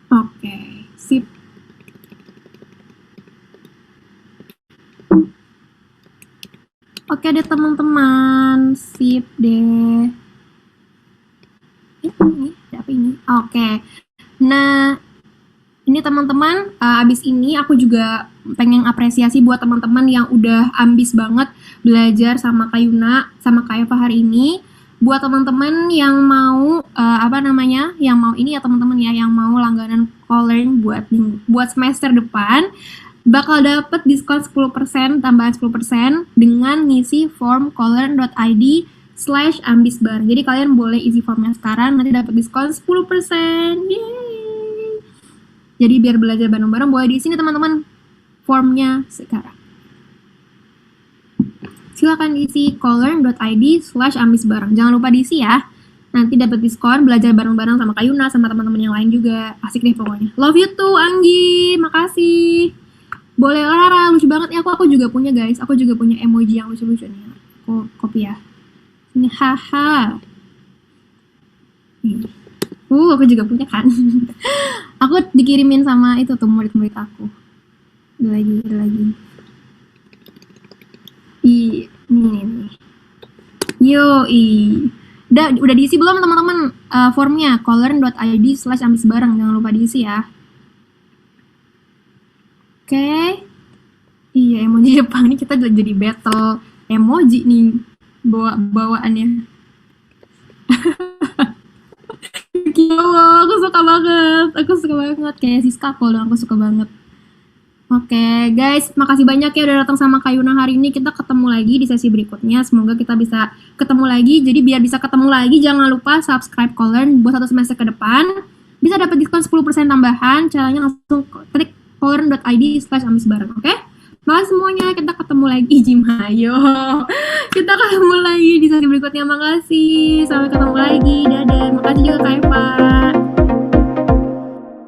Oke, sip. Oke deh teman-teman, sip deh. Ini, apa ini? Oke. Nah, ini teman-teman, abis ini aku juga pengen apresiasi buat teman-teman yang udah ambis banget belajar sama Kak Yuna, sama Kak Eva hari ini. Buat teman-teman yang mau yang mau ini ya teman-teman ya, yang mau langganan Colourn buat semester depan, bakal dapet diskon 10%, tambahan 10% dengan ngisi form colourn.id/ambisbar. Jadi kalian boleh isi formnya sekarang, nanti dapat diskon 10%. Yeay. Jadi biar belajar bareng-bareng boleh di sini teman-teman formnya sekarang. Silakan isi colourn.id/ambisbar. Jangan lupa diisi ya. Nanti dapat diskon, belajar bareng-bareng sama Kak Yuna, sama teman-teman yang lain juga. Asik deh pokoknya. Love you too, Anggi. Makasih. Boleh Lara, lucu banget ya. Aku juga punya guys. Aku juga punya emoji yang lucu-lucu nih. Aku copy ya. Ini haha. Aku juga punya kan. Aku dikirimin sama itu tuh murid-murid aku. Ada lagi. Nih. Udah diisi belum teman-teman formnya colourn.id/ambisbareng, jangan lupa diisi ya. Oke. Iya, emoji Jepang ini kita jadi battle emoji nih bawaannya. Gila, aku suka banget kayak Siska kalau aku suka banget. Oke, guys, makasih banyak ya udah datang sama Kak Yuna hari ini. Kita ketemu lagi di sesi berikutnya. Semoga kita bisa ketemu lagi. Jadi biar bisa ketemu lagi, jangan lupa subscribe Colourn buat 1 semester ke depan. Bisa dapat diskon 10% tambahan. Caranya langsung klik colourn.id/ambisbareng, oke? Makasih semuanya, kita ketemu lagi. Jimayo. Kita ketemu lagi di sesi berikutnya. Makasih. Sampai ketemu lagi. Dadah. Makasih juga Kak Eva.